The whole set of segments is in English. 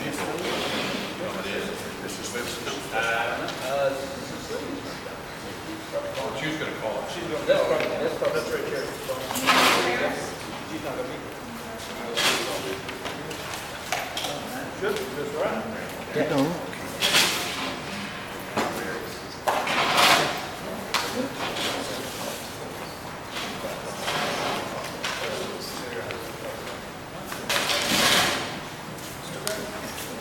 people coming in. Mrs. Smith? Oh, she's gonna call it. She's gonna call it. That's right here. She's not gonna be. Good, that's right. Yeah.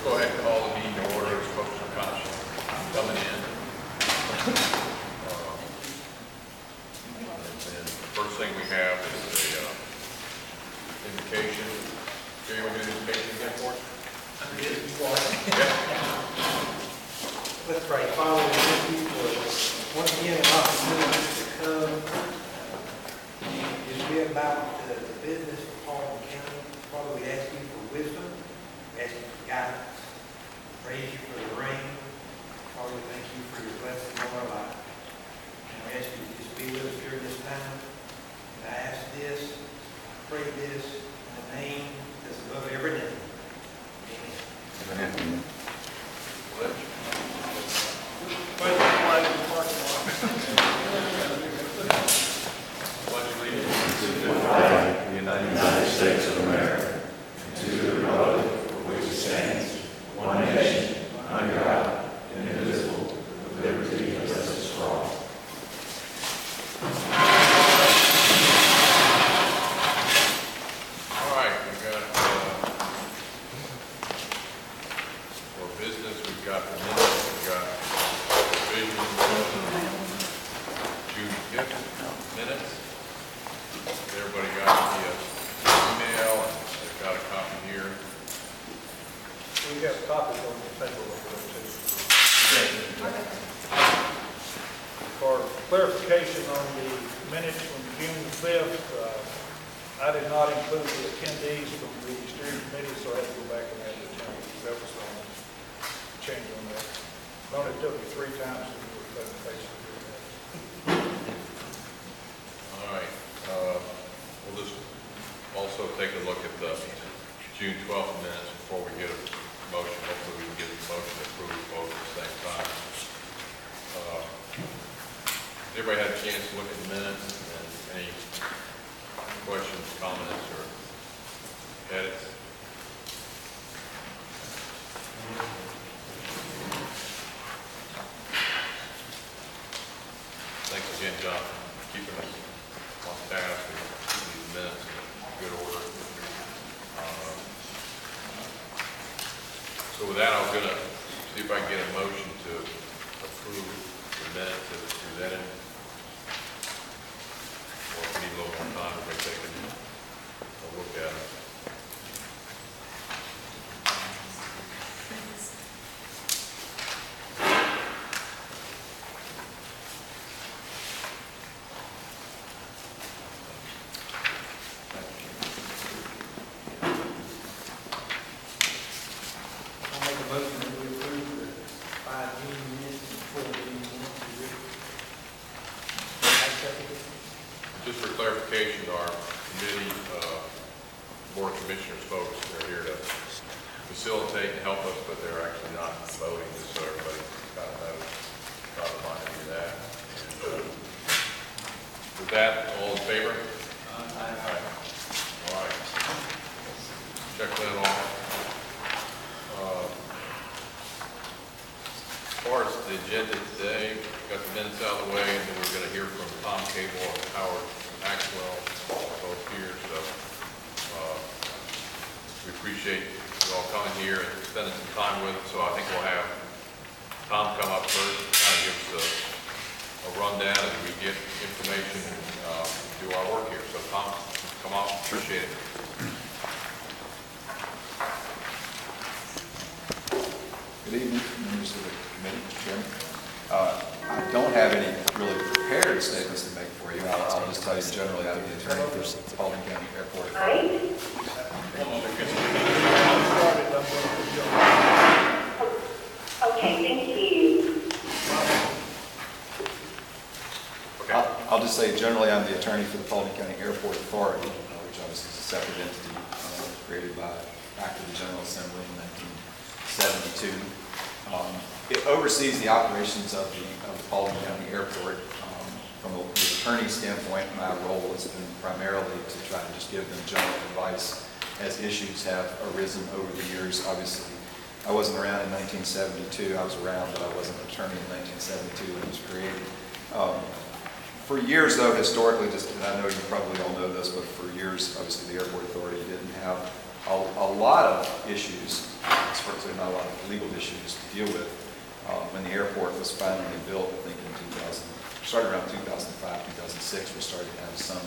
Go ahead and call the meeting to order. Folks are coming in. And the first thing we have is a invocation. Jerry, you want to do the invocation again for us? Yeah. Let's pray. Father, we thank you for once again an opportunity to come just be about the business of Halton County. Father, we ask you for wisdom, we ask you for guidance, praise you for the rain. Father, we thank you for your blessing on our life. And we ask you to just be with us during this time. And I ask this, I pray this in the name that's above every name. Amen. Amen. Pledge allegiance To the flag of the United States of America, and to the republic for which it stands, one nation, under God, indivisible, with liberty and justice for all. All right, we've got, for business, we've got the minutes, we've got revisions of June 5th minutes. Everybody got the email, and they've got a copy here. We have copies on the table over there too. For clarification on the minutes from June 5th, I did not include the attendees from the steering committee, so I had to go back and add the attendees. That was the only change on that. It only took me 3 times to do a presentation. All right, we'll just also take a look at the June 12th minutes before we get a motion. Hopefully we can get a motion to approve both at the same time. Everybody had a chance to look at the minutes and any questions, comments, or edits? Thanks again, John, for keeping us on task and keeping these minutes in good order. So with that, I'm going to see if I can get a motion to approve the minutes as presented. Or if we need a little more time, we're taking a look at it. I'll make a motion that we approve the 5 June minutes and 4 June minutes. Just for clarification, our committee, board of commissioners folks are here to facilitate and help us, but they're actually not voting, just so everybody kind of knows, try to find any of that. And, with that, all in favor? Aye. All right. Check that off. As far as the agenda today, got the minutes out of the way, and then we're going to hear from Tom Cable and Howard Maxwell, both here. So we appreciate you all coming here and spending some time with us. So I think we'll have Tom come up first, kind of give us a rundown as we get information and do our work here. So Tom, come on, appreciate it. Good evening, members of the committee, Mr. Chairman. I don't have any really prepared statements to make for you. I'll just tell you generally, I'm the attorney for Halton County Airport Authority. Okay, thank you. Okay. I'll just say generally, I'm the attorney for the Halton County Airport Authority, which obviously is a separate entity created by Act of the General Assembly in 1972. It oversees the operations of the Paulding County Airport. From the attorney standpoint, my role has been primarily to try to just give them general advice as issues have arisen over the years. Obviously, I wasn't around in 1972. I was around, but I wasn't an attorney in 1972 when it was created. For years, though, historically, and I know you probably all know this, but for years, obviously, the Airport Authority didn't have a lot of issues, especially not a lot of legal issues to deal with. When the airport was finally built, I think in 2000, started around 2005, 2006, we started to have some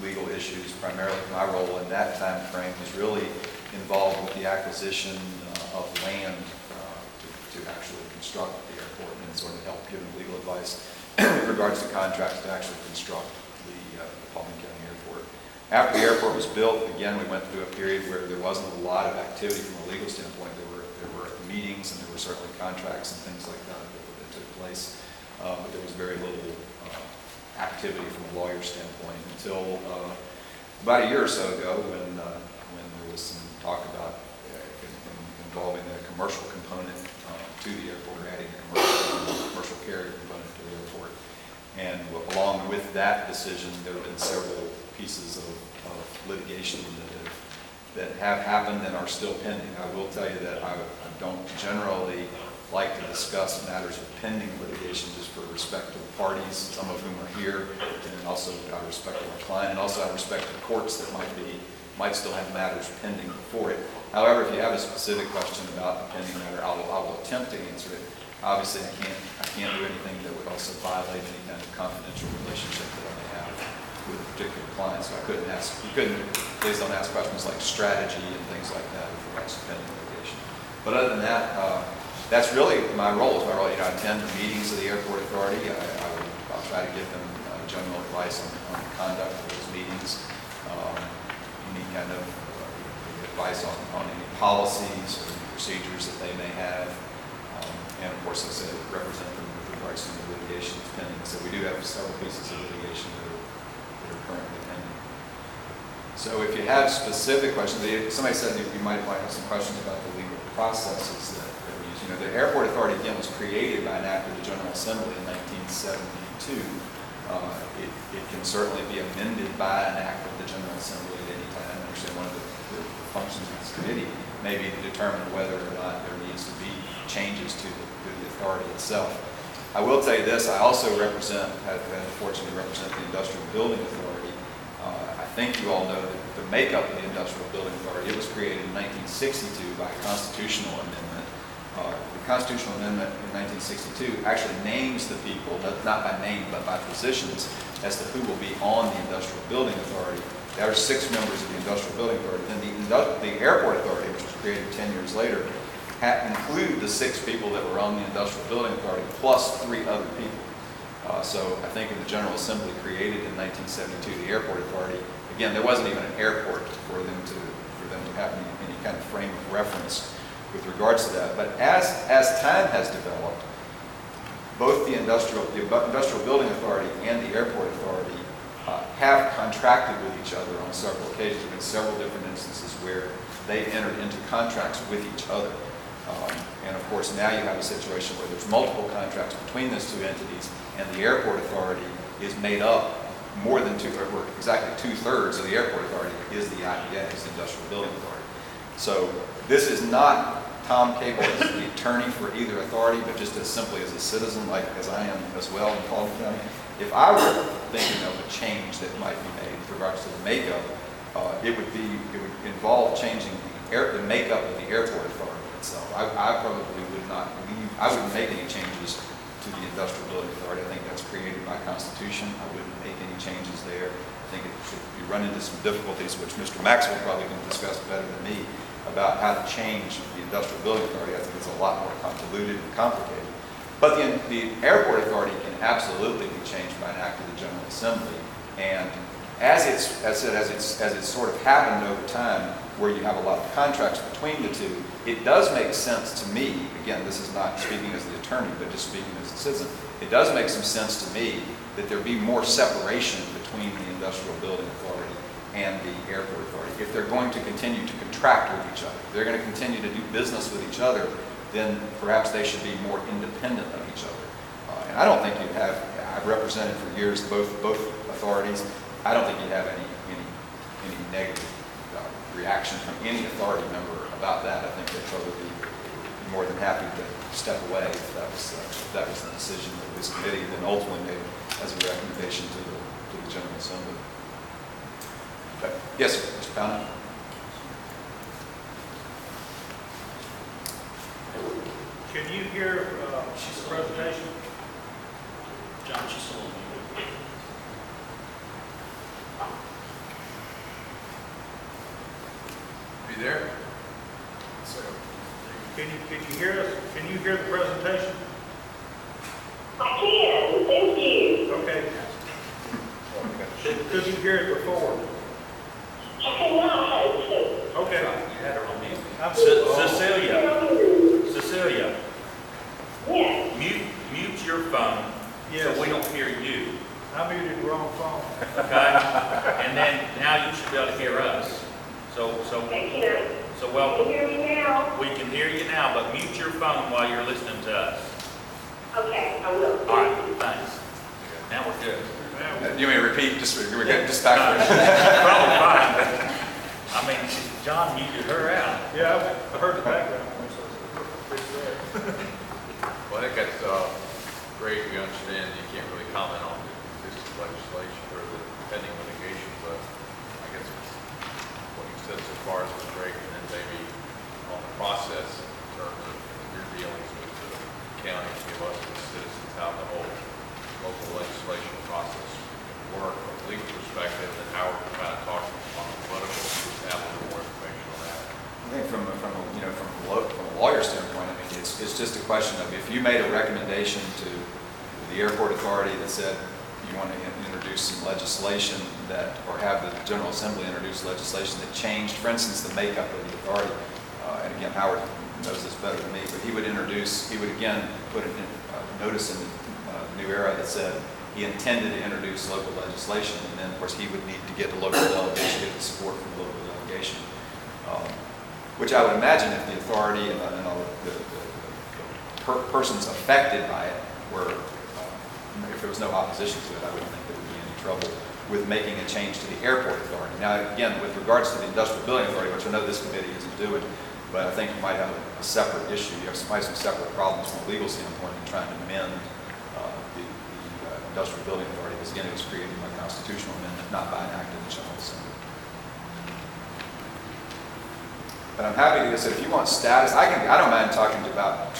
legal issues. Primarily, my role in that time frame was really involved with the acquisition of land to actually construct the airport and sort of help give them legal advice with regards to contracts to actually construct the Paulding County Airport. After the airport was built, again, we went through a period where there wasn't a lot of activity from a legal standpoint. There were meetings and there were certainly contracts and things like that that took place, but there was very little activity from a lawyer standpoint until about a year or so ago when there was some talk about involving the commercial component to the airport, adding a commercial carrier component to the airport. And along with that decision, there have been several pieces of litigation that have happened and are still pending. I will tell you that I don't generally like to discuss matters of pending litigation just for respect to the parties, some of whom are here, and also out of respect to our client, and also out of respect to the courts that might still have matters pending before it. However, if you have a specific question about a pending matter, I will attempt to answer it. Obviously, I can't do anything that would also violate any kind of confidential relationship that I may have with a particular client. So please don't ask questions like strategy and things like that with regards to pending litigation. But other than that, that's really my role. I attend the meetings of the Airport Authority. I'll try to give them general advice on the conduct of those meetings, any kind of advice on any policies or procedures that they may have. And of course, as I said, represent them with regards to the litigation that's pending. So we do have several pieces of litigation that are currently pending. So if you have specific questions, somebody said you might have some questions about the legal processes that we use. The Airport Authority, again, was created by an act of the General Assembly in 1972. It can certainly be amended by an act of the General Assembly at any time. Actually, one of the functions of this committee may be to determine whether or not there needs to be changes to the authority itself. I will tell you this, I also have been fortunate to represent the Industrial Building Authority. I think you all know that the makeup of the Industrial Building Authority, it was created in 1962 by a constitutional amendment. The constitutional amendment in 1962 actually names the people, not by name, but by positions, as to who will be on the Industrial Building Authority. There are 6 members of the Industrial Building Authority. And the Airport Authority, which was created 10 years later, include the 6 people that were on the Industrial Building Authority, plus 3 other people. So I think when the General Assembly created in 1972 the Airport Authority, again, there wasn't even an airport for them to have any kind of frame of reference with regards to that. But as time has developed, both the Industrial Building Authority and the Airport Authority have contracted with each other on several occasions. There have been several different instances where they've entered into contracts with each other. And of course, now you have a situation where there's multiple contracts between those 2 entities, and the Airport Authority is made up more than exactly 2/3 of the Airport Authority is the IBA, is the Industrial Building Authority. So this is not Tom Cable as the attorney for either authority, but just as simply as a citizen, like as I am as well in Paulding County. If I were thinking of a change that might be made with regards to the makeup, it would involve changing the makeup of the Airport Authority itself. I probably wouldn't make any changes to the Industrial Building Authority. I think that's created by Constitution. I wouldn't make any changes there. I think you run into some difficulties, which Mr. Maxwell probably can discuss better than me, about how to change the Industrial Building Authority. I think it's a lot more convoluted and complicated. But the Airport Authority can absolutely be changed by an act of the General Assembly. And as it's sort of happened over time, where you have a lot of contracts between the 2, it does make sense to me, again, this is not speaking as the attorney, but just speaking as a citizen, it does make some sense to me that there be more separation between the Industrial Building Authority and the airport authority. If they're going to continue to contract with each other, if they're going to continue to do business with each other, then perhaps they should be more independent of each other. And I don't think you'd have, I've represented for years both authorities. I don't think you'd have any negative reaction from any authority member about that. I think they'd probably be more than happy to step away if that was the decision that this committee then ultimately made as a recommendation to the General Assembly. But, yes, sir, Mr. Powney. Can you hear the presentation? John, she's still on mute. Be there? Can you hear us? Can you hear the presentation? I can, thank you. Okay. Could you hear it before? I cannot. Okay. You had her on mute. I'm Cecilia, Yes. mute your phone Yes. so we don't hear you, I muted the wrong phone. okay? And then now you should be able to hear us. So Thank you. Can well, you hear me now? we can hear you now, but mute your phone while you're listening to us. Okay, I will. All right, thanks. Now we're good. You want me to repeat, just back Probably fine, but, I mean, John muted her out. Yeah, I heard the background noise, so it's there. Well, I think that's great. We understand you can't really comment on the existing legislation or the pending litigation, but I guess what you said so far is great. And then maybe on the process in terms of your dealings with the county, give us as citizens how the whole local legislation process can work from a legal perspective, and how we're kind of talking on the political, just have a little more information on that. I think from a lawyer standpoint, I mean, it's just a question of if you made a recommendation to the airport authority that said you want to introduce some legislation that, or have the General Assembly introduce legislation that changed, for instance, the makeup of the authority. And again, Howard knows this better than me, but he would again put a notice in the New Era that said he intended to introduce local legislation, and then of course he would need to get the local delegation, get the support from the local delegation. Which I would imagine if the authority and all the persons affected by it were, if there was no opposition to it, I wouldn't think there would be any trouble with making a change to the airport authority. Now, again, with regards to the industrial building authority, which I know this committee isn't doing, but I think you might have a separate issue. You have some separate problems from a legal standpoint in trying to amend the industrial building authority, because again, it was created by constitutional amendment, not by an act of the General Assembly. But I'm happy to say, if you want status, I don't mind talking about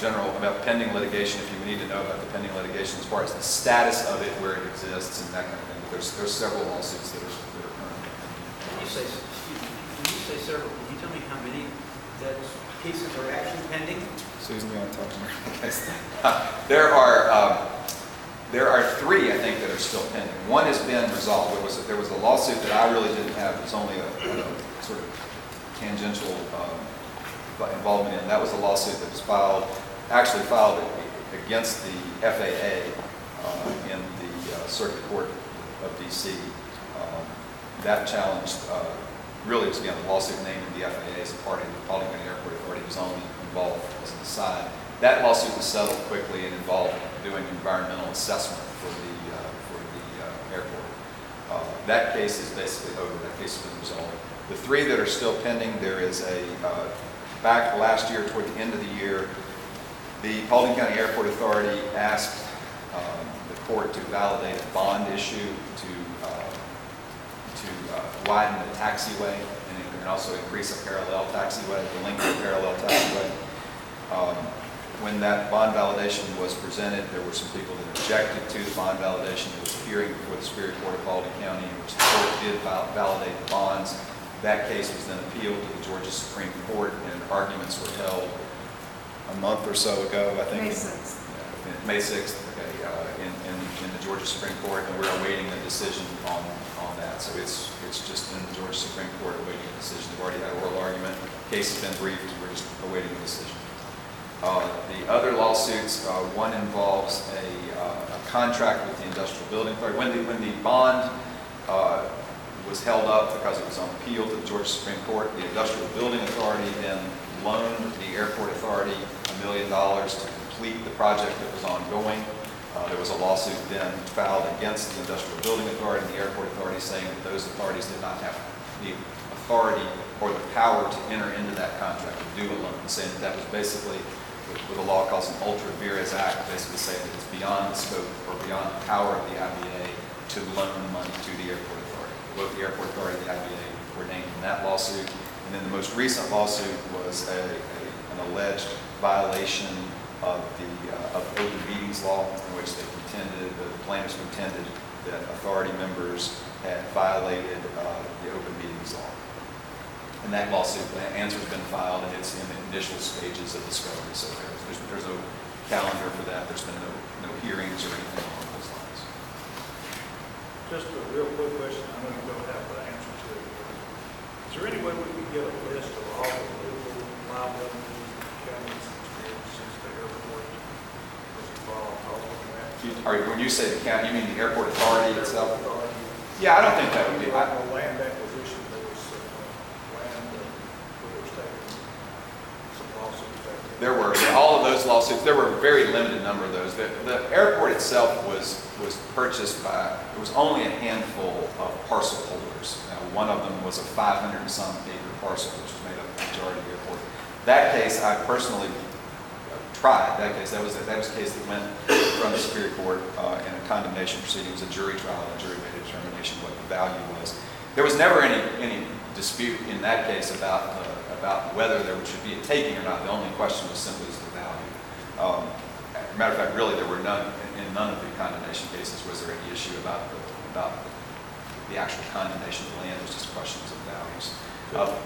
pending litigation if you need to know about the pending litigation as far as the status of it, where it exists, and that kind of thing. But there's several lawsuits that are currently When you say several, can you tell me how many that cases are actually pending? Susan, you want to talk to me? There are three, I think, that are still pending. One has been resolved. There was a lawsuit that I really didn't have. It was only a sort of tangential involvement in. That was a lawsuit that was filed against the FAA in the Circuit Court of D.C. That challenged, really was again a lawsuit naming the FAA as a party to the Paulding County Airport Authority was only involved as an aside. That lawsuit was settled quickly and involved doing environmental assessment for the airport. That case is basically over. That case has been resolved. The three that are still pending, there is back last year, toward the end of the year, the Paulding County Airport Authority asked the court to validate a bond issue to widen the taxiway and also increase a parallel taxiway, the length of the parallel taxiway. When that bond validation was presented, there were some people that objected to the bond validation. There was a hearing before the Superior Court of Paulding County in which the court did validate the bonds. That case was then appealed to the Georgia Supreme Court, and arguments were held a month or so ago, I think. May 6th. May 6th, okay, in the Georgia Supreme Court, and we're awaiting a decision on that. So it's just in the Georgia Supreme Court awaiting a decision. We've already had an oral argument. The case has been briefed. We're just awaiting a decision. The other lawsuits, one involves a contract with the industrial building authority. When the bond was held up because it was on appeal to the Georgia Supreme Court. The Industrial Building Authority then loaned the Airport Authority $1 million to complete the project that was ongoing. There was a lawsuit then filed against the Industrial Building Authority and the Airport Authority saying that those authorities did not have the authority or the power to enter into that contract to do a loan, saying that was basically what a law calls an ultra vires act, basically saying that it's beyond the scope or beyond the power of the IBA to loan money to the Airport Authority. Both the Airport Authority and the IBA were named in that lawsuit. And then the most recent lawsuit was an alleged violation of the open meetings law, in which they contended, the plaintiffs contended that authority members had violated the open meetings law. And that lawsuit, the answer's been filed, and it's in the initial stages of discovery. So there's no calendar for that. There's been no hearings or anything along those lines. Just a real quick question, I know you don't have the answer to it. Is there any way we can get a list of all the legal liabilities and counties experiences the airport was involved, all of that? When you say the county, you mean the Airport Authority itself? Yeah, I don't think that would be. Land acquisition, there was land where they were taking some lawsuits back there. There were all of those lawsuits. There were a very limited number of those. The airport itself was purchased by. It was only a handful of parcel holders. Now, one of them was a 500 and some acre parcel, which was made up of the majority of the airport. That case, I personally tried. That was a case that went from the Superior Court in a condemnation proceeding. It was a jury trial. The jury made a determination what the value was. There was never any dispute in that case about whether there should be a taking or not. The only question was simply the value. As a matter of fact, really, there were none of the condemnation cases was there any issue about the actual condemnation of the land. It was just questions of values.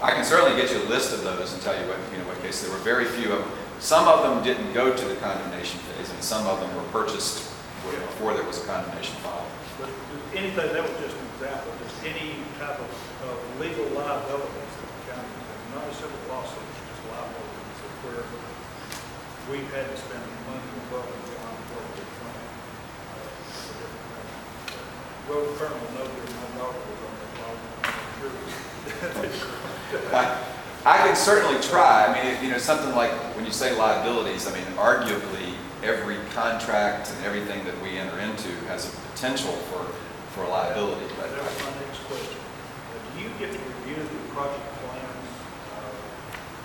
I can certainly get you a list of those and tell you what case. There were very few of them. Some of them didn't go to the condemnation phase, and some of them were purchased before there was a condemnation filed. But anything, that was just an example, just any type of legal liabilities that the county, not a civil lawsuit, just liabilities of where we've had to spend money above and beyond what we planned for different things. Road Colonel know that my daughter was on that law. I can certainly try. I mean, something like when you say liabilities, I mean, arguably every contract and everything that we enter into has a potential for liability. But that was my next question. Do you get to review the project plans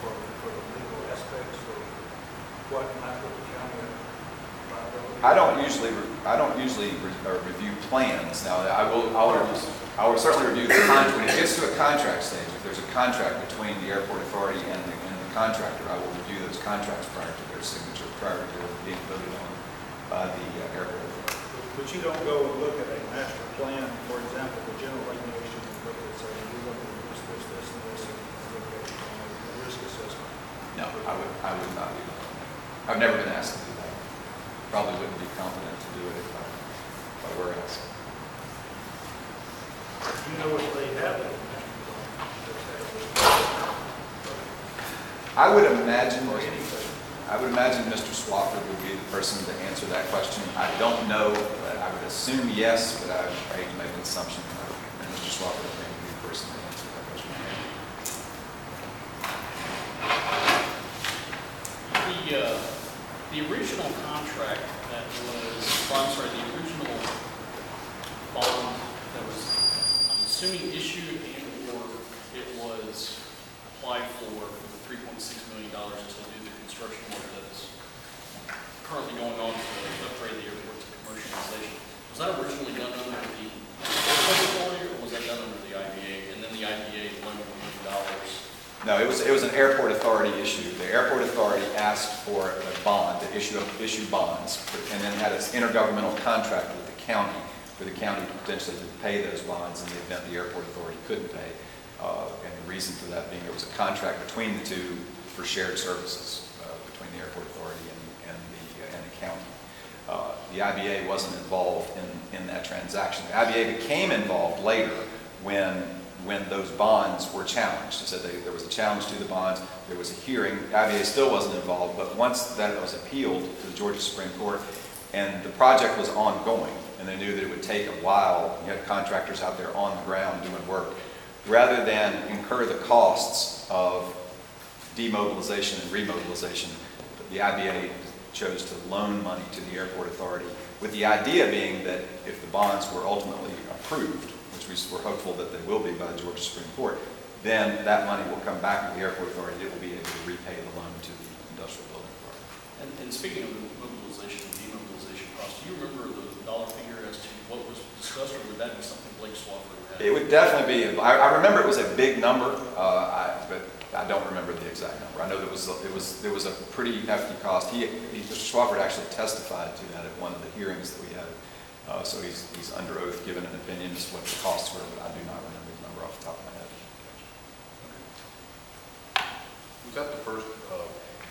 for the legal aspects of what might put the county in liability? I don't usually review plans. Now, I will certainly review the contract. When it gets to a contract stage, if there's a contract between the airport authority and the contractor, I will review those contracts prior to their signature, prior to being voted on by the airport authority. But you don't go and look at a master plan, for example, the general regulation, and look at, say, you look at this, and this, and look at the risk assessment. No, I would not do that. I've never been asked to do that. Probably wouldn't be competent to do it if I were asked. You know what they have in the master plan? I would imagine Or anything. Mr. Swafford would be the person to answer that question. I don't know, but I would assume yes, but I hate to make an assumption. And Mr. Swafford would be the person to answer that question. The original contract that was, the original bond that was, I'm assuming issued and/or it was applied for the $3.6 million to do the construction work that's currently going on to upgrade the airport to commercialization. Was that originally done under the airport authority, or was that done under the IBA? And then the IBA loaned $1 million. No, it was an airport authority issue. The airport authority asked for a bond, to issue bonds, and then had an intergovernmental contract with the county, for the county potentially to pay those bonds in the event the airport authority couldn't pay. And the reason for that being there was a contract between the two for shared services between the airport authority and the county. The IBA wasn't involved in that transaction. The IBA became involved later when those bonds were challenged. So there was a challenge to the bonds, there was a hearing. The IBA still wasn't involved, but once that was appealed to the Georgia Supreme Court, and the project was ongoing, and they knew that it would take a while. You had contractors out there on the ground doing work. Rather than incur the costs of demobilization and remobilization, the IBA chose to loan money to the airport authority, with the idea being that if the bonds were ultimately approved, which we're hopeful that they will be by the Georgia Supreme Court, then that money will come back to the airport authority. It will be able to repay the loan to the industrial building authority. And speaking of the mobilization and demobilization costs, do you remember the dollar figure as to what was discussed, or would that be something Blake Swafford had? It would definitely be, I remember it was a big number, but I don't remember the exact number. I know there was a pretty hefty cost. Mr. Swafford actually testified to that at one of the hearings that we had. So he's under oath given an opinion as to what the costs were, but I do not remember the number off the top of my head. Was that the first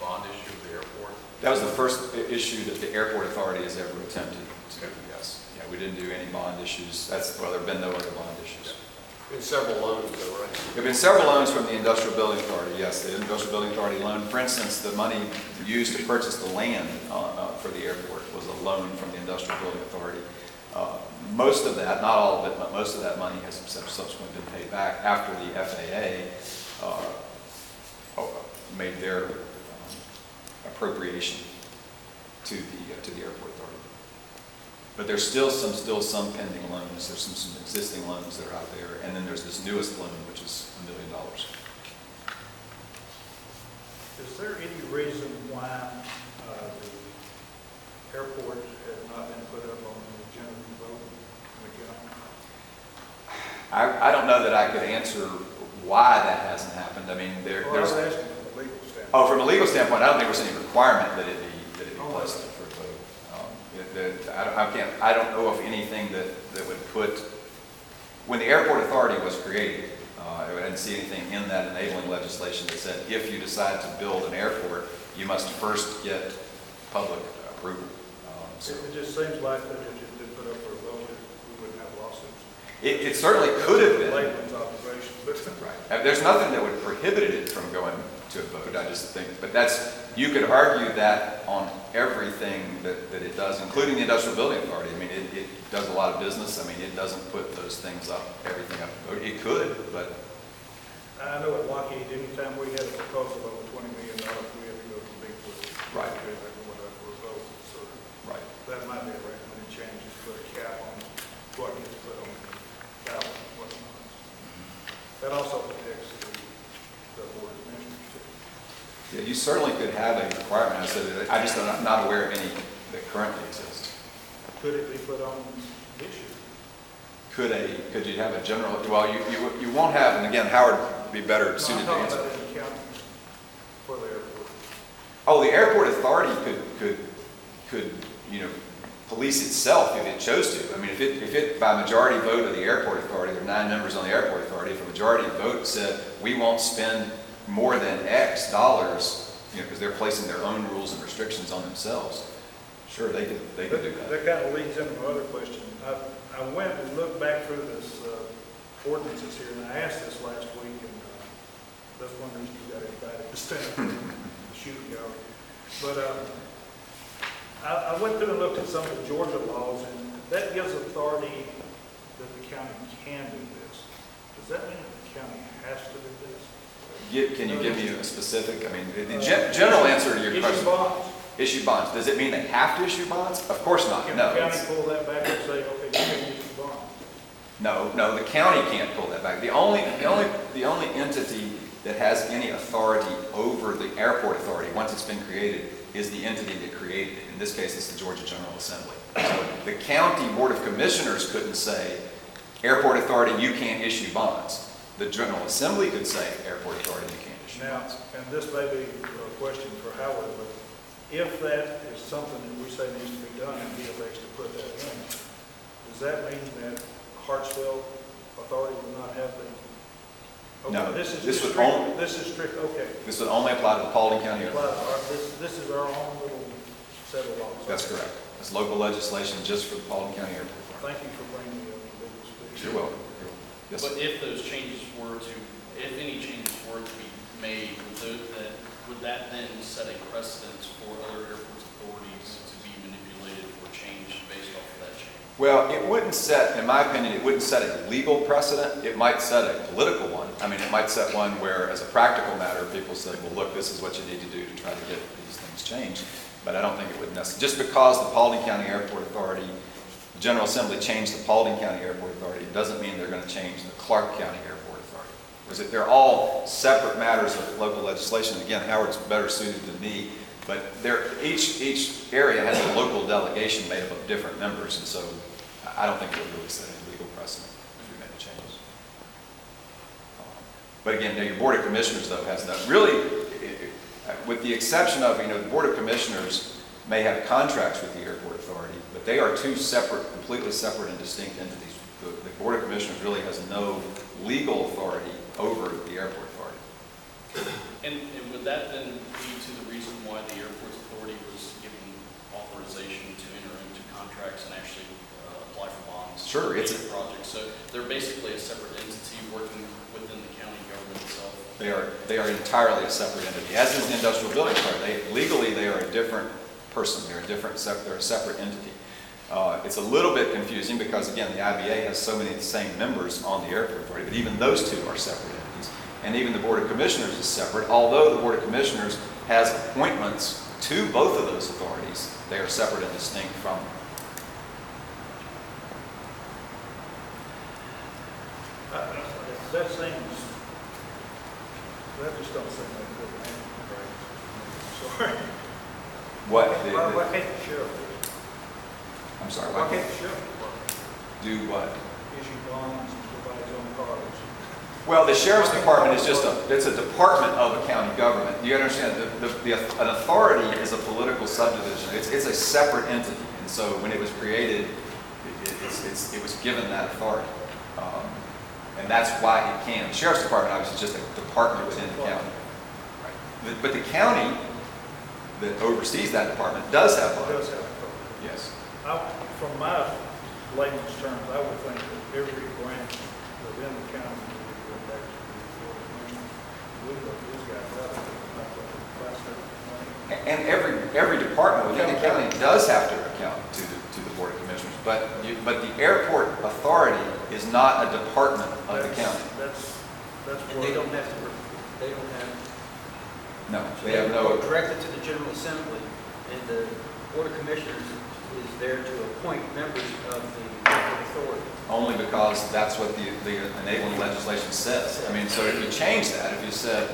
bond issue of the airport? That was the first issue that the airport authority has ever attempted to do, yes. Yeah, we didn't do any bond issues. Well, there have been no other bond issues. Been several loans though, right? There have been several loans from the Industrial Building Authority, yes. The Industrial Building Authority loan, for instance, the money used to purchase the land for the airport was a loan from the Industrial Building Authority. Most of that, not all of it, but most of that money has subsequently been paid back after the FAA made their appropriation to the airport authority. But there's still some pending loans. There's some existing loans that are out there, and then there's this newest loan, which is $1 million. Is there any reason why the airport has not been put up on the agenda for vote in the county? I don't know that I could answer why that hasn't happened. I mean, Well, I was asking from a legal standpoint. Oh, from a legal standpoint, I don't think there's any requirement that it be placed for a vote. I don't know of anything that would put, when the airport authority was created, I didn't see anything in that enabling legislation that said if you decide to build an airport, you must first get public approval. It just seems like that if it's been put up for a vote, we wouldn't have lawsuits. It certainly could have been. Layman's observation, but. Right. There's nothing that would prohibit it from going to a vote, I just think. But you could argue that on everything that it does, including the Industrial Building Authority. I mean, it does a lot of business. I mean, it doesn't put those things up, everything up to vote. It could, but. I know at Lockheed, anytime we had a proposal over $20 million, we had to go to the big board. Right. We had to go up for a vote, so Right. that might be a recommended change, is put a cap on what gets put on the ballot and whatnot. That also protects the board of commissioners too. Yeah, you certainly could have a requirement. I'm not aware of any that currently exist. Could it be put on this year? Could you have a general, well, you won't have, and again, Howard would be better suited to No, I'm answer. talking about in the county for the airport. Oh, the airport authority could police itself if it chose to. I mean, if it by majority vote of the airport authority, there are 9 members on the airport authority, if a majority vote said we won't spend more than X dollars, because they're placing their own rules and restrictions on themselves. Sure, they could do that. That kind of leads into my other question. I went and looked back through this ordinances here, and I asked this last week, and that's one reason you got invited to stand shooting y'all. But I went through and looked at some of the Georgia laws, and that gives authority that the county can do this. Does that mean that the county has to do this? Can you give me a specific, I mean, the general answer to your Issue question. bonds. Issue bonds. Does it mean they have to issue bonds? Of course not, Can no. the county pull that back and say, okay, you can issue bonds? No, the county can't pull that back. The only entity that has any authority over the airport authority, once it's been created, is the entity that created it. In this case, it's the Georgia General Assembly. So the county board of commissioners couldn't say, airport authority, you can't issue bonds. The General Assembly could say, airport authority, you can't issue Now, bonds. and this may be a question for Howard, but if that is something that we say needs to be done and he elects to put that in, does that mean that Hartsville authority will not have the? Okay, No, this is this would strict, only- this is strict, okay. This would only apply to the Paulding County Airport. This is our own little set of laws. That's correct. It's local legislation just for the Paulding County Airport. Thank you for bringing me up to legal speak. You're welcome. Yes, But sir. if those changes were to, if any changes were to be made, would that then set a precedent for other airport authorities to be manipulated for changed based off of that change? Well, it wouldn't set, in my opinion, it wouldn't set a legal precedent. It might set a political one. I mean, it might set one where, as a practical matter, people said, well, look, this is what you need to do to try to get these things changed. But I don't think it would necessarily, just because the Paulding County Airport Authority, the General Assembly changed the Paulding County Airport Authority, it doesn't mean they're going to change the Clark County Airport Authority. Because they're all separate matters of local legislation. Again, Howard's better suited than me, but each area has a local delegation made up of different members, and so I don't think it would really set any legal precedent if we made the changes. But again, now your Board of Commissioners, though, has that. Really, with the exception of, the Board of Commissioners may have contracts with the Airport Authority, but they are two separate, completely separate and distinct entities. The Board of Commissioners really has no legal authority over the Airport Authority. And would that then lead to the reason why the Airports Authority was given authorization to enter into contracts and actually apply for bonds? Sure, it's a project. So they're basically a separate entity working within the county government itself. They are entirely a separate entity, as is the industrial building authority. Legally, they are a different person. They're a separate entity. It's a little bit confusing because, again, the IBA has so many of the same members on the Airport Authority, but even those two are separate entities. And even the Board of Commissioners is separate. Although the Board of Commissioners has appointments to both of those authorities, they are separate and distinct from them. That seems, that just don't seem like a good man, right? Sorry. What? Why can't the sheriff do it? I'm sorry, Why what? can't the sheriff department Do what? issue bonds and provide his own cars? Well, the Sheriff's Department is it's a department of a county government. You understand, an authority is a political subdivision. It's a separate entity. And so when it was created, it was given that authority. And that's why it can. The Sheriff's Department obviously is just a department within the county. Right. But the county that oversees that department does have It one. does have authority. Yes. From my layman's terms, I would think that every branch within the county would go back to the Board of Commissioners. We let these guys out of it. And every department within the county does have to account to the Board of Commissioners. But the airport authority is not a department of the county. That's And they don't have to, they don't have. No, they have no. Directed to the General Assembly, and the Board of Commissioners is there to appoint members of the airport authority. Only because that's what the enabling legislation says. I mean, so if you change that, if you said,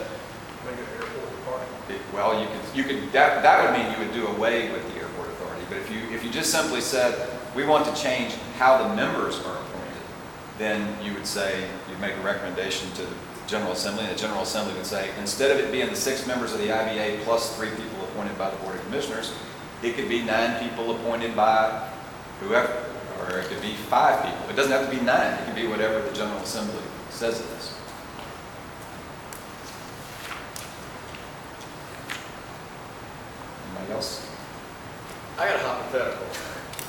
make it airport department. well, you could that would mean you would do away with the airport authority. But if you just simply said, we want to change how the members are appointed, then you would say, you'd make a recommendation to the General Assembly, and the General Assembly would say, instead of it being the 6 members of the IBA plus 3 people appointed by the Board of Commissioners, it could be 9 people appointed by whoever, or it could be 5 people. It doesn't have to be 9. It can be whatever the General Assembly says it is. Anybody else? I got a hypothetical.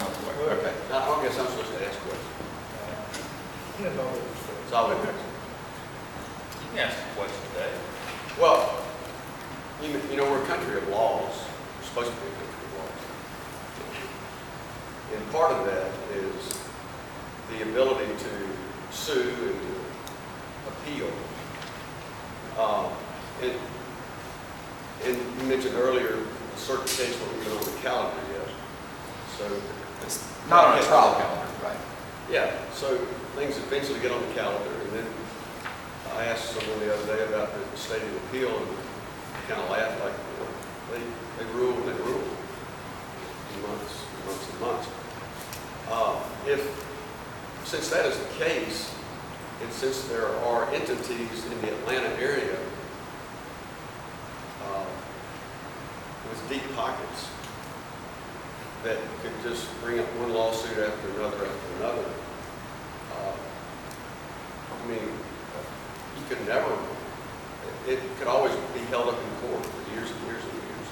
Oh, boy. Okay. I guess I'm supposed to ask questions. You know, it's- It's all it is. You can ask a question today. Well, you know, we're a country of laws. We're supposed to be a country of laws. And part of that is the ability to sue and to appeal. And you mentioned earlier a certain case where we were on the calendar yet. So It's not on a trial calendar, right? yeah, so things eventually get on the calendar, and then I asked someone the other day about the state of appeal, and kind of laughed like, they rule and they rule. Months and months. Since that is the case, and since there are entities in the Atlanta area with deep pockets that could just bring up one lawsuit after another, I mean, you could never, it could always be held up in court for years and years and years.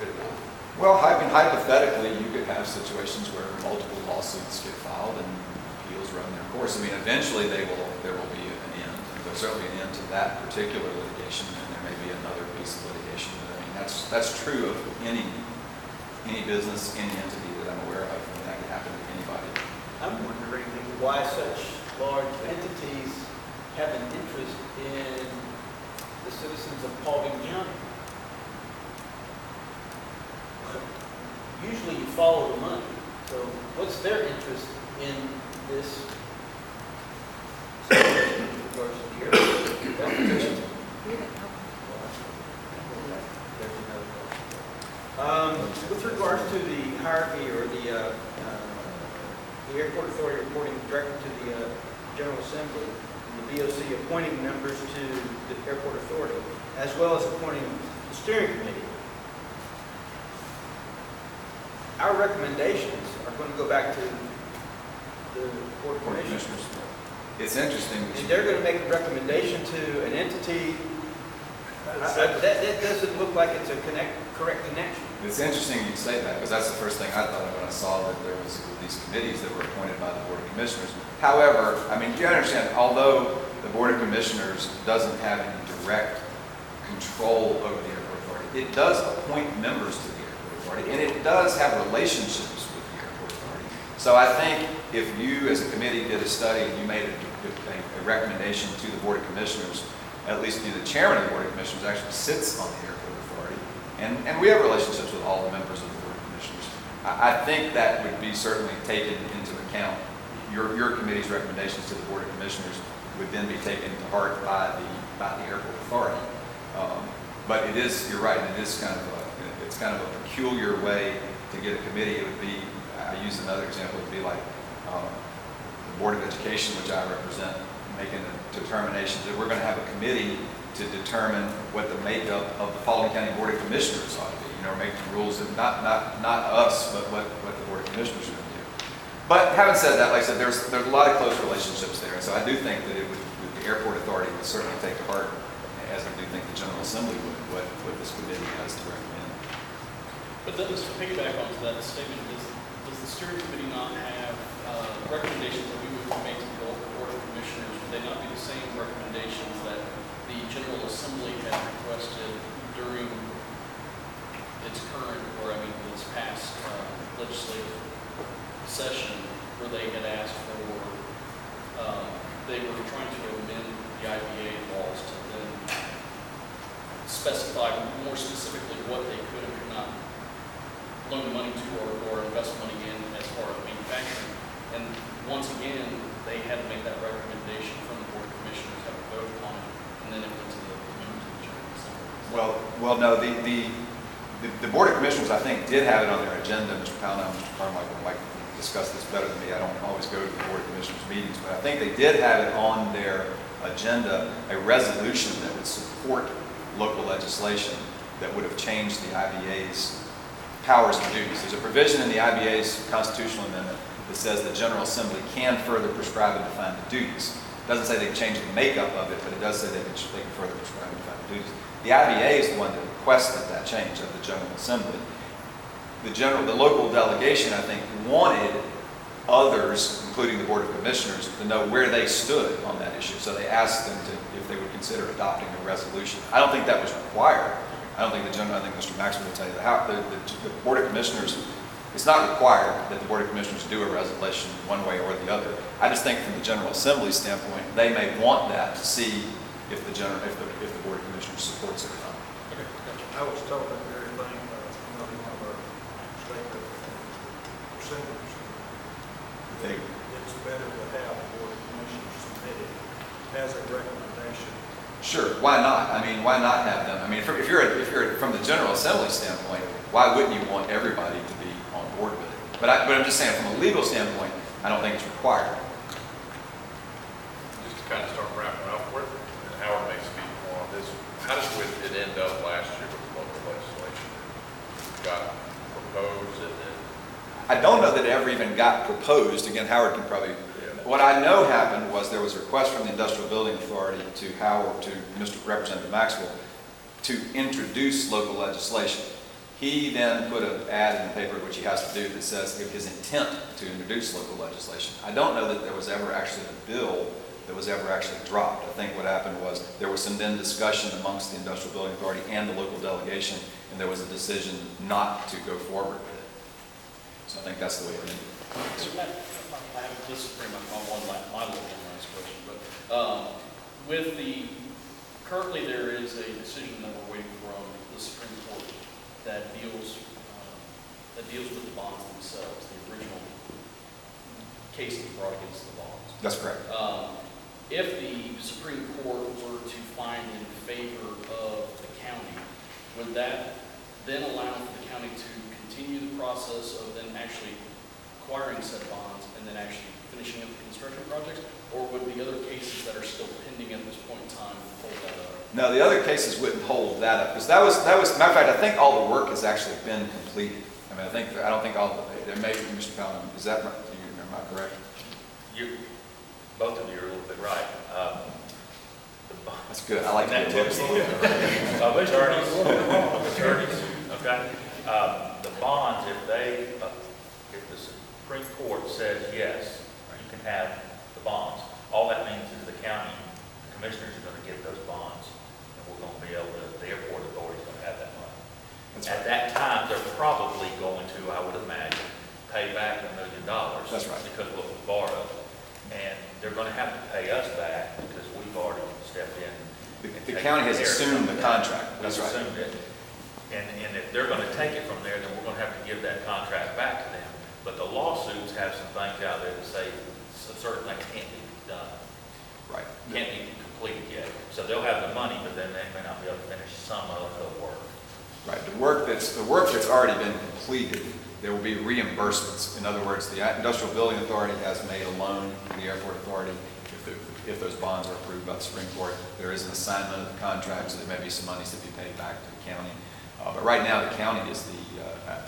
Could it not? Well, hypothetically, you could have situations where multiple lawsuits get filed and appeals run their course. I mean, eventually there will be an end. There'll certainly be an end to that particular litigation, and there may be another piece of litigation. But I mean, that's true of any any business, any entity that I'm aware of, and that can happen to anybody. I'm wondering why such large entities have an interest in the citizens of Paulding County. Usually you follow the money, so what's their interest in this? In regards to the airport? That's the question. With regards to the hierarchy or the airport authority reporting directly to the General Assembly, and the BOC appointing members to the airport authority, as well as appointing the steering committee, our recommendations are going to go back to the board of Board of commissioners. It's interesting that And you, they're going to make a recommendation to an entity. That doesn't look like it's a correct connection. it's interesting you say that, because that's the first thing I thought of when I saw that there was these committees that were appointed by the Board of Commissioners. However, I mean, you understand, although the Board of Commissioners doesn't have any direct control over the airport authority, it does appoint members to the airport authority, and it does have relationships with the airport authority. So I think if you, as a committee, did a study and you made a recommendation to the Board of Commissioners, at least the chairman of the Board of Commissioners actually sits on the airport authority, and we have relationships with all the members of the Board of Commissioners. I think that would be certainly taken into account. Your committee's recommendations to the Board of Commissioners would then be taken to heart by the airport authority. But it is, you're right, it is kind of a peculiar way to get a committee. It would be, I use another example, it would be like the Board of Education, which I represent, making a determination that we're going to have a committee to determine what the makeup of the Paulding County Board of Commissioners ought to be. You know, making rules that not us, but what the Board of Commissioners are going to do. But having said that, like I said, there's a lot of close relationships there, and so I do think that the airport authority would certainly take to heart, as I do think the General Assembly would, what this committee has to recommend. But then, just to piggyback onto that statement, does the steering committee not have recommendations that we would make to the Board of Commissioners? Would they not be the same recommendations that the General Assembly had requested during its current, or I mean, this past legislative session, where they had asked for, they were trying to amend the IBA laws to then specify more specifically what they could and could not loan money to or invest money in as far as manufacturing. And once again, they had to make that recommendation from the Board of Commissioners, have a vote on it, and then it went to the members of the General Assembly. Well, no, the Board of Commissioners, I think, did have it on their agenda. Mr. Powell and Mr. Carmichael might discuss this better than me. I don't always go to the Board of Commissioners meetings, but I think they did have it on their agenda, a resolution that would support local legislation that would have changed the IBA's powers and duties. There's a provision in the IBA's constitutional amendment that says the General Assembly can further prescribe and define the duties. It doesn't say they can change the makeup of it, but it does say they can further prescribe and define the duties. The IBA is the one that requested that change of the General Assembly. The local delegation, I think, wanted others, including the Board of Commissioners, to know where they stood on that issue. So they asked them if they would consider adopting a resolution. I don't think that was required. I think Mr. Maxwell will tell you that the Board of Commissioners, it's not required that the Board of Commissioners do a resolution one way or the other. I just think from the General Assembly standpoint, they may want that to see if the Board of Commissioners supports it or not. Okay, gotcha. I was told that very thing, one of our state senators. It's better to have the Board of Commissioners submitted as a recommendation. Sure, why not? I mean, why not have them? I mean, if you're from the General Assembly standpoint, why wouldn't you want everybody to be on board with it? But I'm just saying, from a legal standpoint, I don't think it's required. Just to kind of start wrapping up with, and Howard may speak more on this, how did it end up last year with local legislation? It got proposed and then... I don't know that it ever even got proposed. Again, Howard can probably... What I know happened was there was a request from the Industrial Building Authority to Howard, to Mr. Representative Maxwell, to introduce local legislation. He then put an ad in the paper, which he has to do, that says his intent to introduce local legislation. I don't know that there was ever actually a bill that was ever actually dropped. I think what happened was there was some then discussion amongst the Industrial Building Authority and the local delegation, and there was a decision not to go forward with it. So I think that's the way it ended. So this is pretty much my little last question, but currently there is a decision that we're waiting from the Supreme Court that deals with the bonds themselves, the original case that was brought against the bonds. That's correct. If the Supreme Court were to find in favor of the county, would that then allow for the county to continue the process of then actually acquiring said bonds and then actually finishing up the construction projects? Or would the other cases that are still pending at this point in time hold that up? No, the other cases wouldn't hold that up, because that was, matter of fact, I think all the work has actually been completed. I mean, I don't think all, there may be, Mr. Fallon, is that, am I correct? Both of you are a little bit right. That's good, I like that. Attorneys, okay? The bonds, if the Supreme Court says yes, you can have the bonds, all that means is the county, the commissioners are going to get those bonds, and we're going to be able to, the airport authority is going to have that money. That's At right. that time, they're probably going to, I would imagine, pay back $1 million. That's right. Because what we borrowed. And they're going to have to pay us back because we've already stepped in. The county has assumed the contract, that's We've right. assumed it. And if they're going to take it from there, then we're going to have to give that contract back to them. But the lawsuits have some things out there that say certain things can't be done. Right. Can't be completed yet. So they'll have the money, but then they may not be able to finish some of the work. Right, the work that's already been completed, there will be reimbursements. In other words, the Industrial Building Authority has made a loan to the Airport Authority. If those bonds are approved by the Supreme Court, there is an assignment of the contract, so there may be some monies to be paid back to the county. But right now, the county is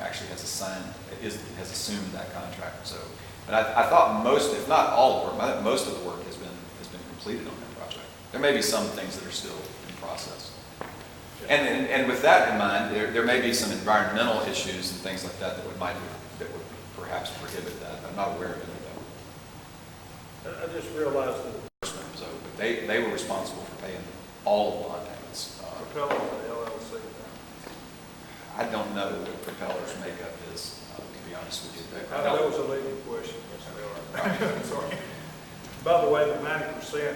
actually has assumed that contract. So, and I thought most, if not all of the work, I think most of the work has been completed on that project. There may be some things that are still in process. And with that in mind, there may be some environmental issues and things like that that would perhaps prohibit that. I'm not aware of any though. I just realized that So they were responsible for paying all of the bond payments. Propeller, the LLC. I don't know what Propeller's makeup is, to be honest with you. That was a leading question. Sorry. By the way, the 90%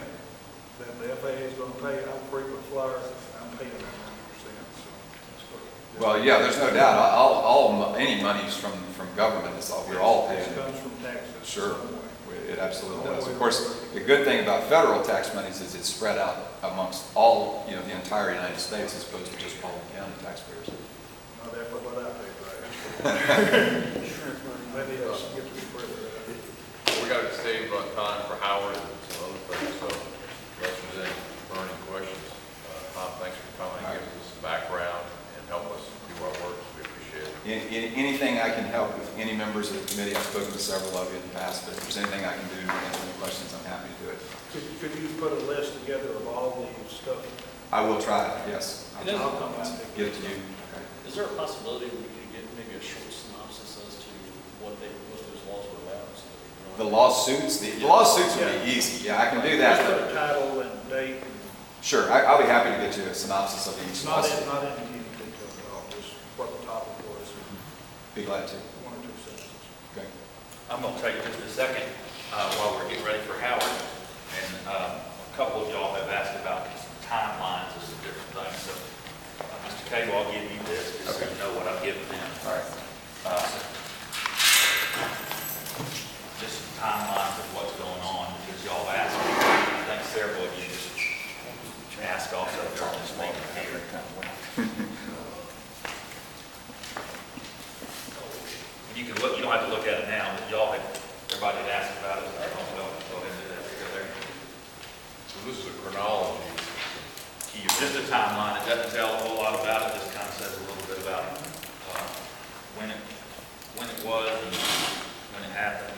that the FAA is going to pay, I'm a frequent flyer, I'm paying that 90%. So Well, yeah, there's no doubt. Any monies from government, we're all paying. it comes from taxes. Sure, it absolutely does. Of course, the good thing about federal tax monies is it's spread out amongst all, the entire United States as opposed to just Paulding County taxpayers. Not that, but what I pay for that. Maybe I should get to be further. We got to save time for Howard and some other things, so unless there's any burning questions, Tom, thanks for coming, giving us some background and help us do our work. We appreciate it. Anything I can help with any members of the committee, I've spoken to several of you in the past, but if there's anything I can do to answer any questions, I'm happy to do it. Could you put a list together of all the stuff? I will try, yes. I'll come out and Get it to you. Okay. Is there a possibility we could get maybe a short synopsis as to what those laws were about? So that we don't- The lawsuits would be easy. Yeah, I can do Just that. put a title and date. Sure, I'll be happy to get you a synopsis of each Not lawsuit. in any detail at all, just what the topic was, Be glad to. one or two sentences. Okay. I'm going to take just a second while we're getting ready for Howard. And a couple of y'all have asked about some timelines of some different things. So, Mr. Cable, I'll give you this just so you know what I'm giving them. All right. Just some timelines of what's going on because y'all asked me. I think several of you just asked also during this meeting here. You can look. You don't have to look at it now, but everybody had asked about it. Go ahead and do that. Go there. So this is a chronology. Just a timeline. It doesn't tell a whole lot about it. Just kind of says a little bit about when it was and when it happened.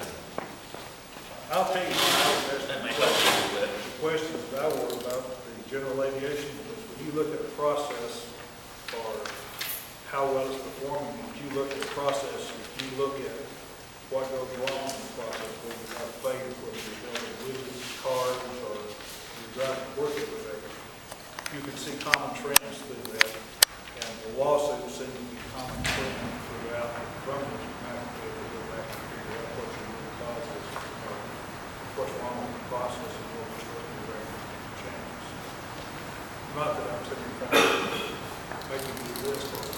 I'll tell you, there's That may help you a little bit. the questions that I worry about, the general aviation, because when you look at the process for how well it's performing, if you look at the process, if you look at what goes wrong in the process, whether you have failure, whether you're losing cars or you're driving to work every day. You can see common trends through that, and the lawsuits seem to be common trends throughout from this matter. To go back and figure out what's the root causes, what's wrong with the process, and what we're supposed to do to changes. Not that I'm sitting trying to make you do this, but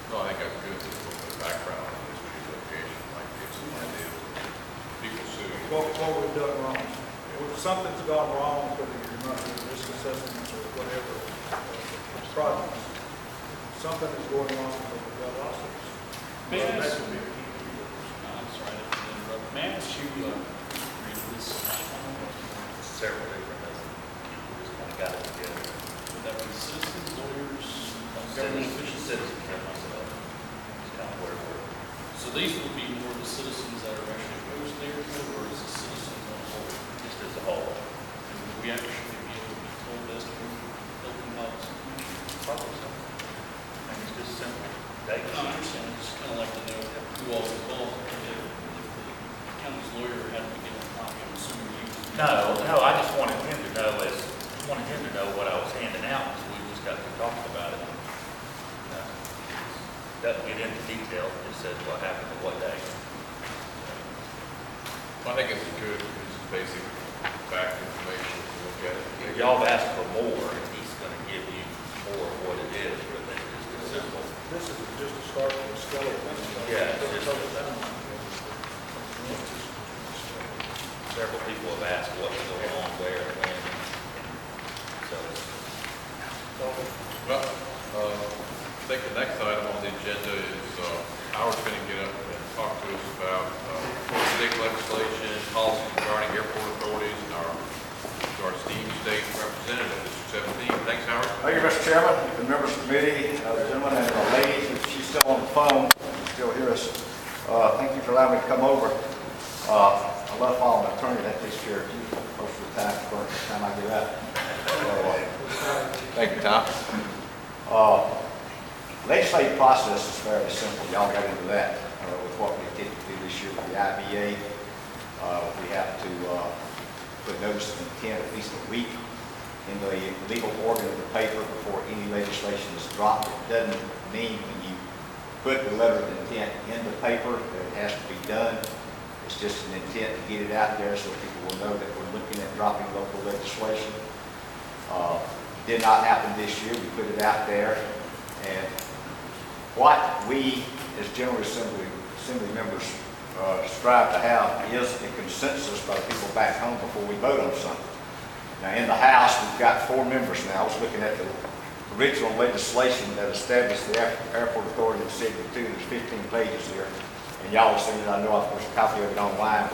No, I think that's good, just a little bit of background on this location, like give some ideas. People sue. what we've done wrong. If something's gone wrong, whether you're not doing risk assessments or whatever, projects, something is going on because we've got lawsuits. May I That ask- could be a key to it. I'm sorry to interrupt. May I ask you, read this? Several different, people just kind of got it together. Would that be citizens, lawyers, government officials? Citizens, and myself. It's kind of where we're. So these would be more the citizens that are actually opposed to the airport, or is it citizens on the whole? Just as a whole. And would we actually be able to be told as to helping out? Probably so. I think it's just simple. I understand, I just kind of like to know who all is involved. If the county's lawyer had to get a copy, I'm assuming you. No, I just wanted him to know what I was handing out, because we just got to talking about it. Doesn't get into detail, it just says what happened at what day. I think it's good, it's basic fact information to look at it. If y'all have asked for more, and he's gonna give you more of what it is, but then it's just simple. This is just a start of a skeleton. Yeah, it's just- Several people have asked what's going on where and when. So, Well, I think the next item on the agenda is Howard's going to get up and talk to us about state legislation, policies regarding airport authorities, and our esteemed state representative, Mr. 17. Thanks, Howard. Thank you, Mr. Chairman, the members of the committee, the gentleman and the lady, if she's still on the phone, still hear us. Thank you for allowing me to come over. I love following an attorney, that takes care of you most of the time, for the time I get out. Thank you, Tom. Legislative process is fairly simple. Y'all got into that with what we did this year with the IBA. We have to put notice of intent at least a week in the legal organ of the paper before any legislation is dropped. It doesn't mean when you put the letter of intent in the paper that it has to be done. It's just an intent to get it out there so people will know that we're looking at dropping local legislation. Did not happen this year. We put it out there, and what we as General Assembly members strive to have is a consensus by the people back home before we vote on something. Now in the House, we've got 4 members now. I was looking at the original legislation that established the Airport Authority in 72. There's 15 pages here, and y'all have seen it. I know I've put a copy of it online.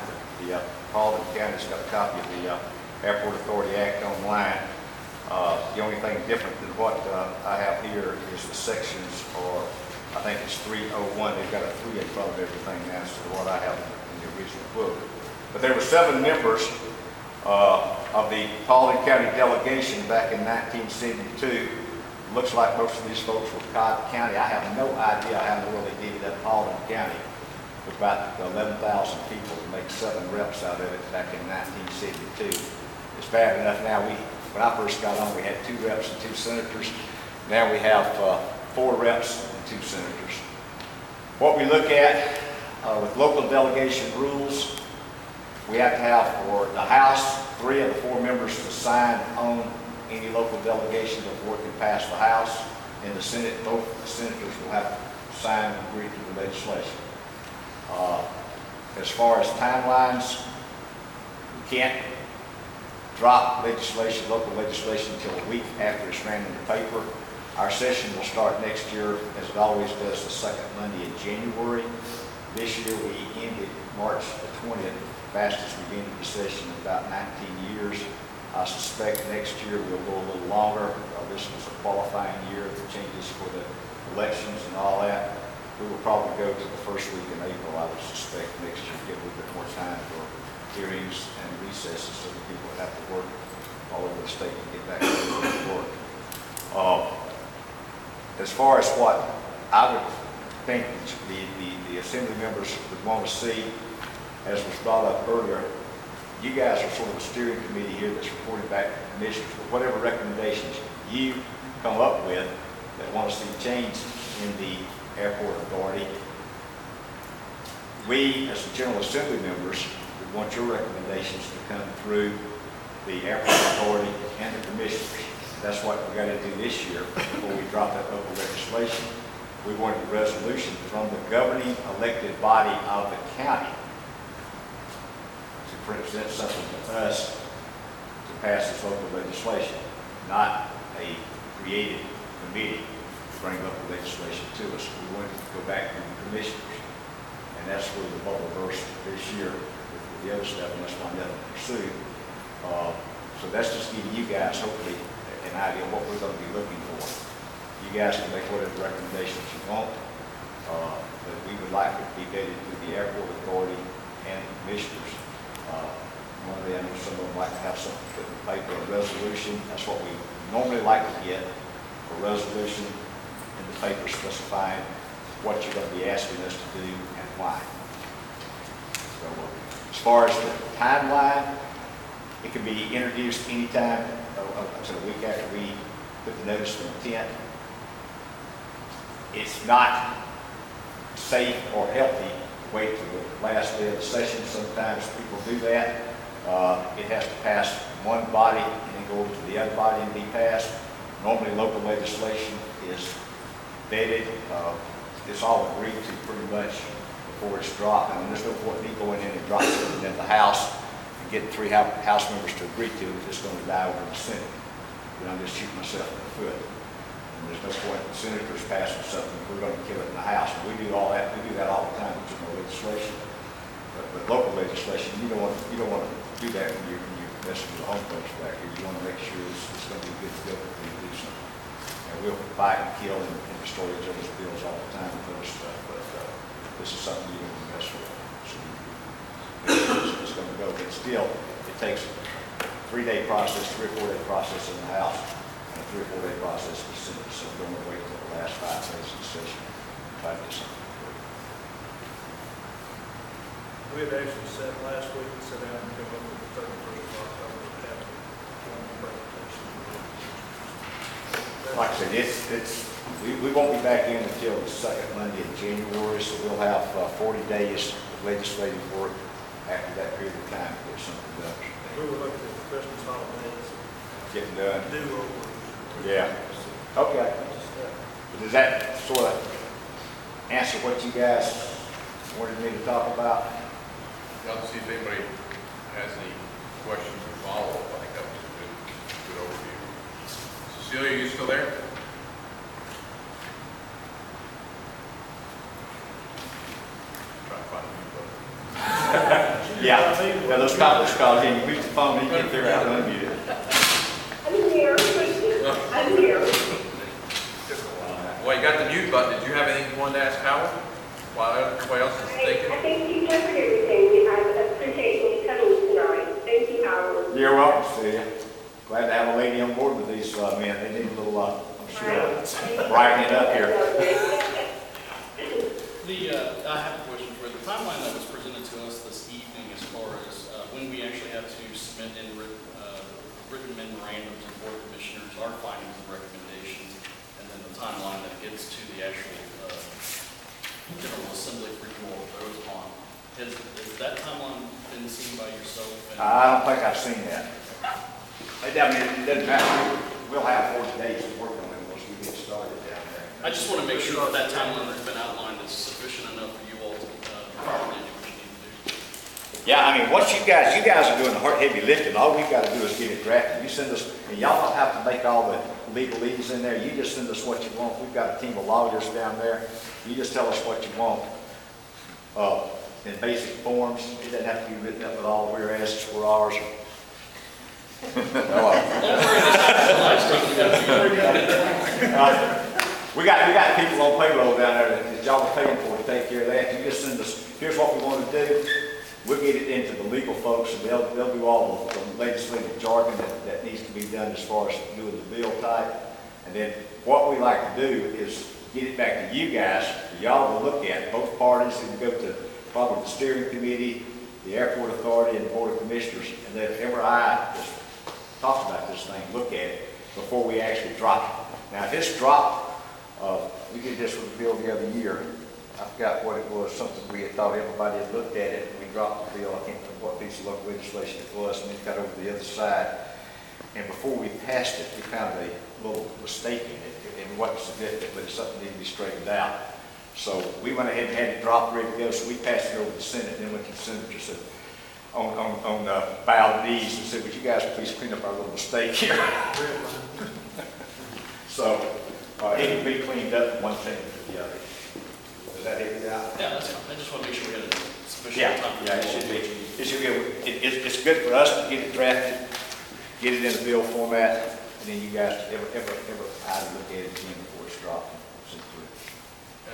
The Paulding County's got a copy of the Airport Authority Act online. The only thing different than what I have here is the sections, or I think it's 301. They've got a 3 in front of everything now instead of what I have in the original book. But there were 7 members of the Paulding County delegation back in 1972. Looks like most of these folks were Cobb County. I have no idea how in the world they did it at Paulding County with about 11,000 people to make 7 reps out of it back in 1972. It's bad enough now. When I first got on, we had 2 reps and 2 senators. Now we have 4 reps and 2 senators. What we look at with local delegation rules, we have to have for the House 3 of the 4 members to sign on any local delegation before it can pass the House. In the Senate, both the senators will have to sign and agree to the legislation. As far as timelines, we can't drop legislation, local legislation, until a week after it's ran in the paper. Our session will start next year, as it always does, the 2nd Monday in January. This year we ended March the 20th, fastest we've ended the session in about 19 years. I suspect next year we'll go a little longer. This was a qualifying year, the changes for the elections and all that. We will probably go to the first week in April, I would suspect, next year, get a little bit more time for hearings and recesses so that people would have to work all over the state to get back to work. As far as what I would think the assembly members would want to see, as was brought up earlier, you guys are sort of a steering committee here that's reporting back to the commissioners with whatever recommendations you come up with that want to see change in the airport authority. We, as the General Assembly members, would want your recommendations to come through the airport authority and the commissioners. That's what we got to do this year before we drop that local legislation. We wanted a resolution from the governing elected body of the county to present something to us to pass this local legislation, not a created committee to bring local legislation to us. We wanted to go back to the commissioners. And that's where the bubble burst this year with the other stuff, and that's why I'm going to pursue. So that's just giving you guys, hopefully, an idea of what we're going to be looking for. You guys can make whatever recommendations you want, but we would like it to be vetted through the airport authority and the commissioners. Normally, I know some of them like to have something put in paper, a resolution. That's what we normally like to get, a resolution in the paper specifying what you're going to be asking us to do and why. So, as far as the timeline, it can be introduced anytime, so a week after we put the notice of intent. It's not safe or healthy to wait till the last day of the session. Sometimes people do that. It has to pass one body and then go over to the other body and be passed. Normally, local legislation is vetted. It's all agreed to pretty much before it's dropped. I mean, there's no point in me going in and dropping something in the House and getting 3 House members to agree to it if it's going to die over in the Senate. I'm just shooting myself in the foot. And there's no point in senators passing something if we're going to kill it in the House. And we do all that. We do that all the time with general legislation. But local legislation, you don't want to do that when you're messing with the home folks back here. You want to make sure it's going to be good to go before you do something. And we'll fight and kill and destroy each other's bills all the time with other stuff. But this is something you don't want to mess with. So it's going to go. But still, it takes a 3-day process, 3 or 4-day process in the House, and a 3 or 4-day process in the Senate. So we're going to wait until the last 5 days of the session to try to do something. We had actually said last week, we sat down and came up with the 31st of October to have one presentation. Like I said, we won't be back in until the second Monday in January, so we'll have 40 days of legislative work after that period of time to get something done. We were looking at the Christmas holidays. Getting done. New over. Yeah. Okay. Does that sort of answer what you guys wanted me to talk about? I'll see if anybody has any questions or follow-up. I think that was a good overview. Cecilia, are you still there? Try to find a mute button. Yeah. Those conference calls, you reach the phone, you can figure out how to unmute it. I'm here. I'm here. Well, you got the mute button. Did you have anything you wanted to ask Howard while everybody else is thinking? I think you covered everything. I appreciate you coming tonight. Thank you, Howard. You're welcome, Celia. Glad to have a lady on board with these men. They need a little, I'm sure, brightening up here. I have a question for you. The timeline that was presented to us this evening as far as when we actually have to submit in written memorandums and board commissioners, our findings and recommendations, and then the timeline that gets to the actual General Assembly for you all to vote upon. Has that timeline been seen by yourself? I don't think I've seen that. I mean, it doesn't matter. We'll have 40 days to work on it once we get started down there. I just want to make sure that timeline that's been outlined is sufficient enough for you all to properly do what you need to do. Yeah, I mean, once you guys are doing the heavy lifting. All we've got to do is get it drafted. You send us, and y'all don't have to make all the legalese in there. You just send us what you want. We've got a team of lawyers down there. You just tell us what you want in basic forms. It doesn't have to be written up with all the whereas, whereas. We got people on payroll down there that y'all are paying for to take care of that. You just send us, here's what we want to do. We'll get it into the legal folks, and they'll do all the legislative jargon that needs to be done as far as doing the bill type. And then what we like to do is get it back to you guys, for y'all to look at, both parties, and go to probably the steering committee, the airport authority, and the board of commissioners, and let every eye just talk about this thing, look at it, before we actually drop it. Now, this drop, we did this with the bill the other year. I forgot what it was, something we had thought everybody had looked at it, and we dropped the bill. I can't remember what piece of local legislation it was, and it got over the other side. And before we passed it, we found a little mistake in it. It wasn't significant, but it's something that needed to be straightened out. So we went ahead and had it dropped, ready to go. So we passed it over to the Senate, and then went to the senator, said, on bowed knees, and said, would you guys please clean up our little mistake here? So it can be cleaned up one thing to the other. Does that help you out? Yeah, that's fine. I just want to make sure we had sufficient time. Yeah, it should be. It should be. It's good for us to get it drafted, get it in the bill format, and then you guys ever try to look at it again before it's dropped.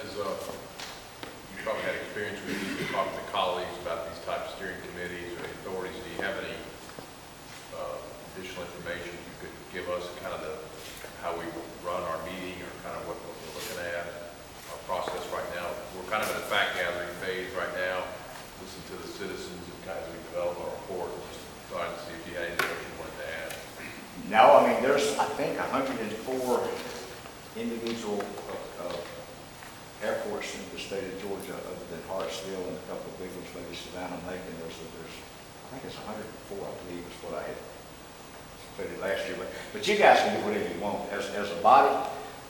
As you probably had experience with these, talking to colleagues about these types of steering committees or authorities, do you have any additional information you could give us, kind of how we run our meeting, or kind of what we're looking at, our process right now? We're kind of in a fact gathering phase right now, listen to the citizens and kind of we develop our report, just trying to see if you had anything you wanted to add. No, I mean, there's, I think, 104 individual airports in the state of Georgia, other than Hartsville and a couple of big ones, maybe Savannah, Macon. There's, I think it's 104, I believe, is what I had stated last year. But you guys can do whatever you want as a body.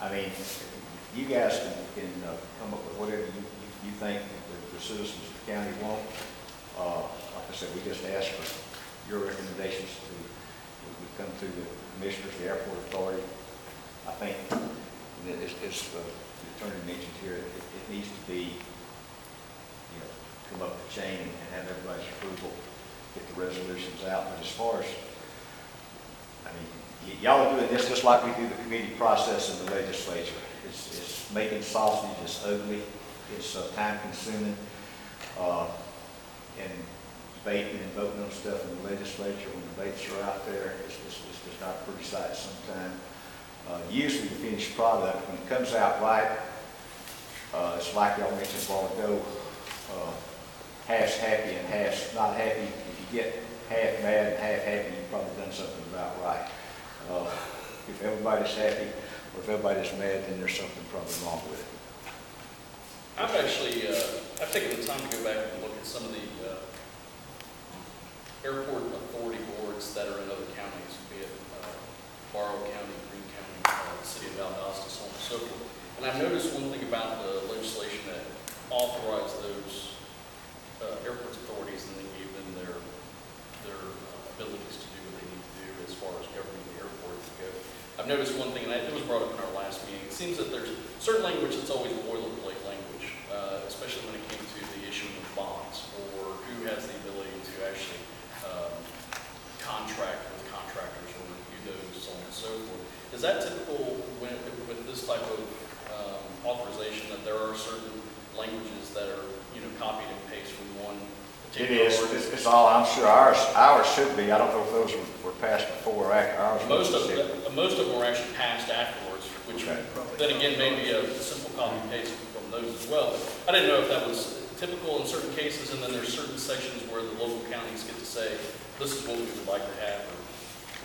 I mean, you guys can come up with whatever you think the citizens of the county want. Like I said, we just ask for your recommendations to come through the commissioners, the airport authority. I think it's the attorney mentioned here, it needs to be, come up the chain and have everybody's approval, get the resolutions out. But as far as, I mean, y'all are doing this just like we do the committee process in the legislature. It's making sausage, it's ugly, it's time consuming, and debating and voting on stuff in the legislature when debates are out there, it's just not a pretty sight sometimes. Usually the finished product, when it comes out right, it's like y'all mentioned a while ago, half's happy and half's not happy. If you get half mad and half happy, you've probably done something about right. If everybody's happy or if everybody's mad, then there's something probably wrong with it. I've actually, I've taken the time to go back and look at some of the airport authority boards that are in other counties, be it Barrow County, Greene County, the city of Valdosta, so on and so forth. And I've noticed one thing about the legislation that authorized those airports authorities, and then gave them their abilities to do what they need to do as far as governing the airport go. I've noticed one thing, and it was brought up in our last meeting. It seems that there's certain language that's always boilerplate language, especially when it came to the issuing of bonds, or who has the ability to actually contract with contractors or review those, so on and so forth. Is that typical with this type of authorization, that there are certain languages that are, copied and pasted from one particular? It is. It's all, I'm sure ours should be. I don't know if those were passed before or after ours. Most of them were actually passed afterwards, which then again may be a simple copy and paste from those as well. But I didn't know if that was typical in certain cases, and then there's certain sections where the local counties get to say, this is what we would like to have.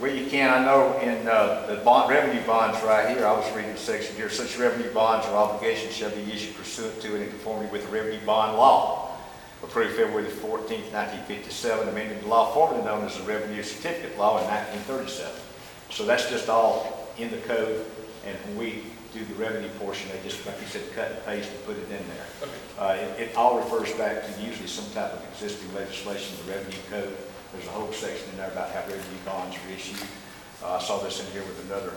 Well, you can. I know in the revenue bonds right here, I was reading the section here, such revenue bonds or obligations shall be issued pursuant to and in conformity with the revenue bond law, approved February the 14th, 1957, amending the law formerly known as the Revenue Certificate Law in 1937. So that's just all in the code, and when we do the revenue portion, they just, like you said, cut and paste and put it in there. Okay. It all refers back to usually some type of existing legislation, the revenue code. There's a whole section in there about how revenue bonds are issued. I saw this in here with another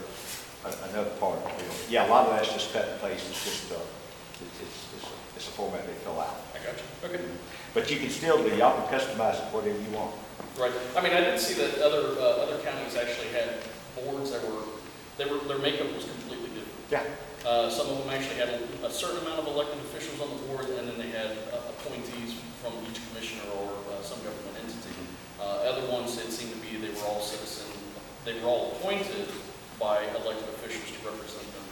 part of the bill. Yeah, a lot of that's just cut and paste. It's just it's a format they fill out. I got you. Okay. But you can still do. Y'all can customize it whatever you want. Right. I mean, I did see that other counties actually had boards that their makeup was completely different. Yeah. Some of them actually had a certain amount of elected officials on the board, and then they had appointees from each commissioner or some government entity. Other ones, it seemed to be they were all appointed by elected officials to represent them,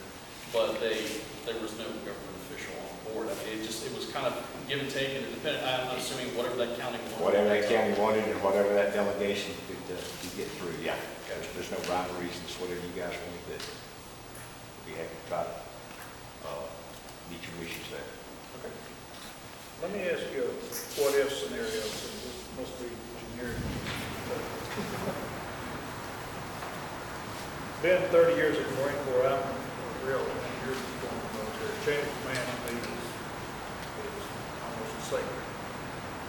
but they there was no government official on board. I mean, it was kind of give and take, and it depended, I'm assuming whatever that county wanted. Whatever that county wanted and whatever that delegation could get through, yeah. There's no rhyme or reason, it's whatever you guys want to do. We have to try to meet your wishes there. Okay. Let me ask you a what-if scenario, since this must be generic. Been 30 years in the Marine Corps, I'm real years ago in the military. Chain of command to me is almost sacred.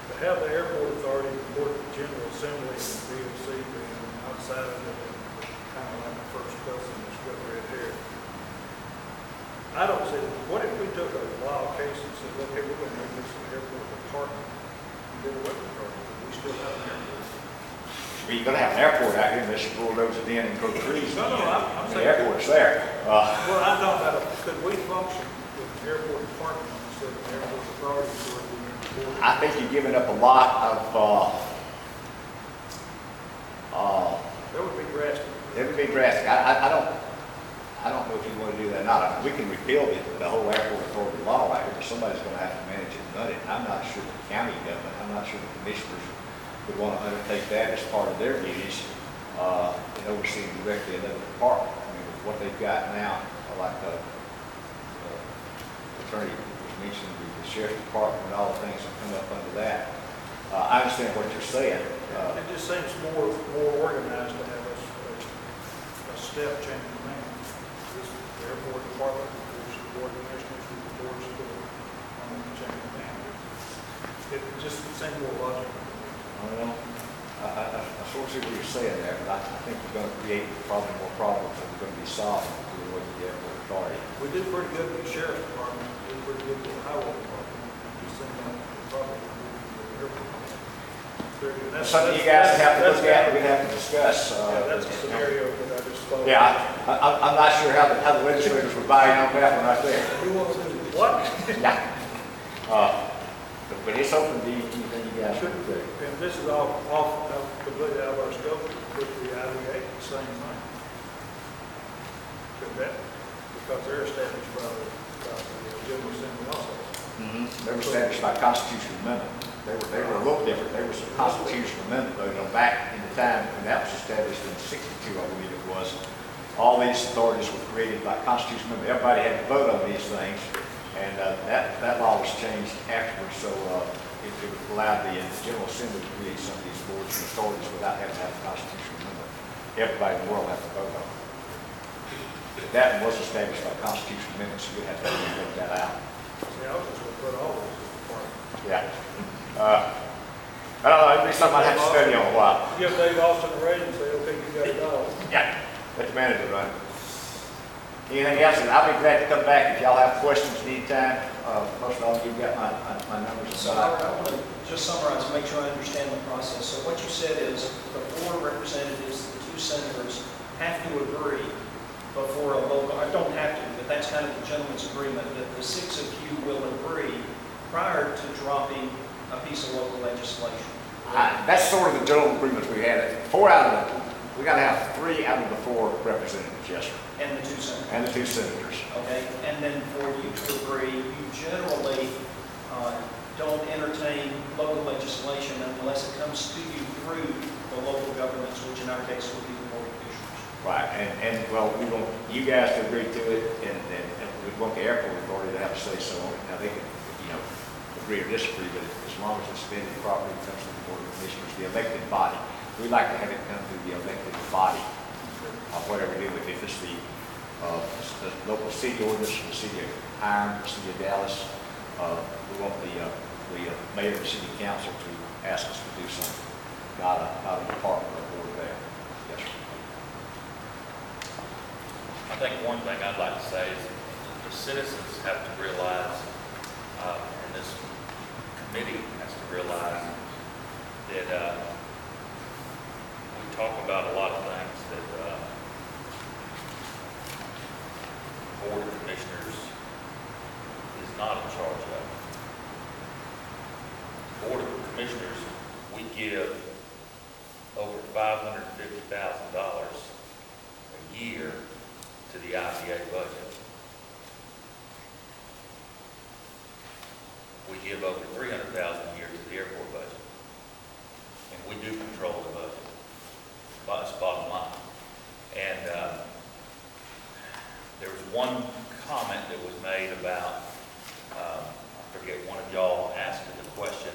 To have the airport authority report to the General Assembly and the DOC being outside of it, kind of like the first cousin that's got red hair. I don't see, what if we took a wild case and said, okay, we're going to make this an airport department and do away with it? We still have an airport. You're gonna have an airport out here unless you bulldoze it in and grow trees. No, I'm The saying. airport's there. Well, I'm talking about, could we function with an airport department instead of an airport authority for the board? I think you're giving up a lot of, That would be drastic. it would be drastic. I don't know if you want to do that or not. I mean, we can repeal the whole airport authority law out here, but somebody's gonna have to manage it and run it. I'm not sure the county government, I'm not sure the commissioners would want to undertake that as part of their duties, and overseeing directly another department. I mean, with what they've got now, like the attorney was mentioning, the sheriff's department and all the things that come up under that. I understand what you're saying. It just seems more organized to have a step chain of command. This the airport department, there's the board of commissioners, the boards of the chain of command. It just seems more logical. Well, I sort of see what you're saying there, but I think we're going to create probably more problems than we're going to be solving through the way the airport authority. We did pretty good with the sheriff's department, we did pretty good with the highway department. It just seemed like the problem was with the airport. That's something you guys have to look at, we're going to have to discuss. Yeah, that's a scenario that I just thought. Yeah, I'm not sure how the legislators would buy in on that one right there. You want to do what? Yeah. But it's open to anything you guys Should want be. to do. And this is all completely out of our scope, with the IDA, the same thing. Could that, because they're established by the General Assembly also. They were established by constitutional amendment. They were a little different. There was a constitutional amendment voted on back in the time when that was established in '62, I believe it was. All these authorities were created by constitutional amendment. Everybody had to vote on these things, and that law was changed afterwards, so it allowed the General Assembly to create some of these boards and authorities without having to have a constitutional amendment. Everybody in the world had to vote on it. That was established by constitutional amendment, so you have to work that out. See, I was just going to put all those in the department. Yeah. I don't know, it'd be something I'd have to study on a while. Give Dave Austin a raise and say, okay, you got it all. Yeah, let the manager run. Anything else? And I'll be glad to come back if y'all have questions anytime. Most of all, you've got my numbers. So Howard, I want to just summarize and make sure I understand the process. So what you said is the 4 representatives, the 2 senators have to agree before a local, I don't have to, but that's kind of the gentleman's agreement, that the 6 of you will agree prior to dropping a piece of local legislation. That's sort of the general agreement we had. We got to have 3 out of the 4 representatives, yes, sir. And the 2 senators. And the 2 senators. Okay, and then for you to agree, you generally don't entertain local legislation unless it comes to you through the local governments, which in our case would be the board of commissioners. Right, and well, we want you guys to agree to it, and we want the airport authority to have a say so on it. Now, they can, agree or disagree, but as long as it's spending properly, it comes to the board of commissioners, the elected body. We like to have it come through the elected body, whatever we do. If it's the local city ordinance, the city of Iron, the city of Dallas, we want the mayor and the city council to ask us to do something, not a department or board there. Yes, sir. I think one thing I'd like to say is the citizens have to realize, and this committee has to realize, that we talk about a lot of things that the Board of Commissioners is not in charge of. The Board of Commissioners, we give over $550,000 a year to the IPA budget. give over 300,000 a year to the airport budget. And we do control the budget. But it's bottom line. And there was one comment that was made about, I forget, one of y'all asked the question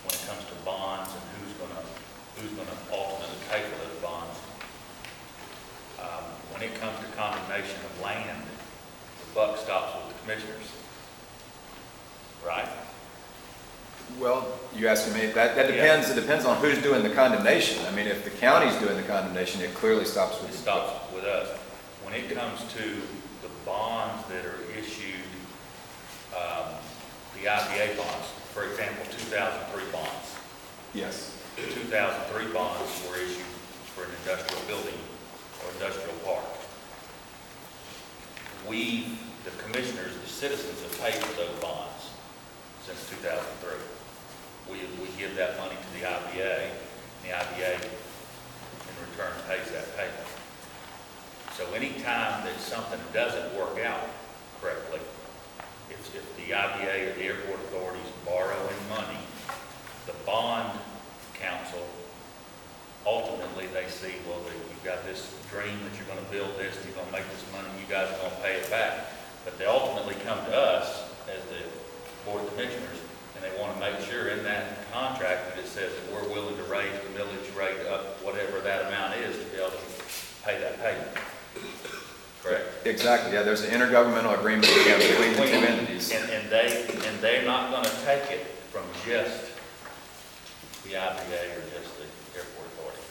when it comes to bonds and who's gonna ultimately pay for those bonds. When it comes to condemnation of land, the buck stops with the commissioners. Right? Well, you asking me, that depends, it depends on who's doing the condemnation. I mean, if the county's doing the condemnation, it clearly stops with It the. stops with us. When it comes to the bonds that are issued, the IBA bonds, for example, 2003 bonds. Yes. The 2003 bonds were issued for an industrial building or industrial park. We, the commissioners, the citizens have paid for those bonds since 2003. We give that money to the IBA, and the IBA in return pays that payment. So anytime that something doesn't work out correctly, if the IBA or the airport authorities borrowing money, the bond council, ultimately they see, well, you've got this dream that you're going to build this, and you're going to make this money, and you guys are going to pay it back. But they ultimately come to us as the board of commissioners, and they want to make sure in that contract that it says that we're willing to raise the millage rate up, whatever that amount is, to be able to pay that payment. Correct? Exactly, yeah, there's an intergovernmental agreement between the two entities. And they're not going to take it from just the IBA or just the airport authority.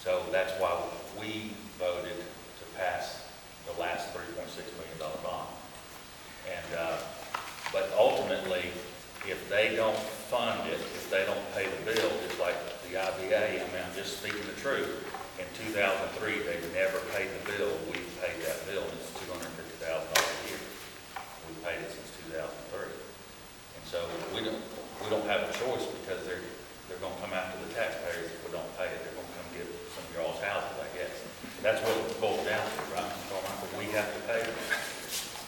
So that's why we voted to pass the last $3.6 million bond. And, but ultimately, if they don't fund it, if they don't pay the bill, just like the IBA, I mean, I'm just speaking the truth. In 2003, they never paid the bill. We paid that bill, and it's $250,000 a year. We paid it since 2003. And so we don't have a choice because they're going to come after the taxpayers if we don't pay it. They're going to come get some of y'all's houses, I guess. That's what it boils down to, right? But we have to pay them.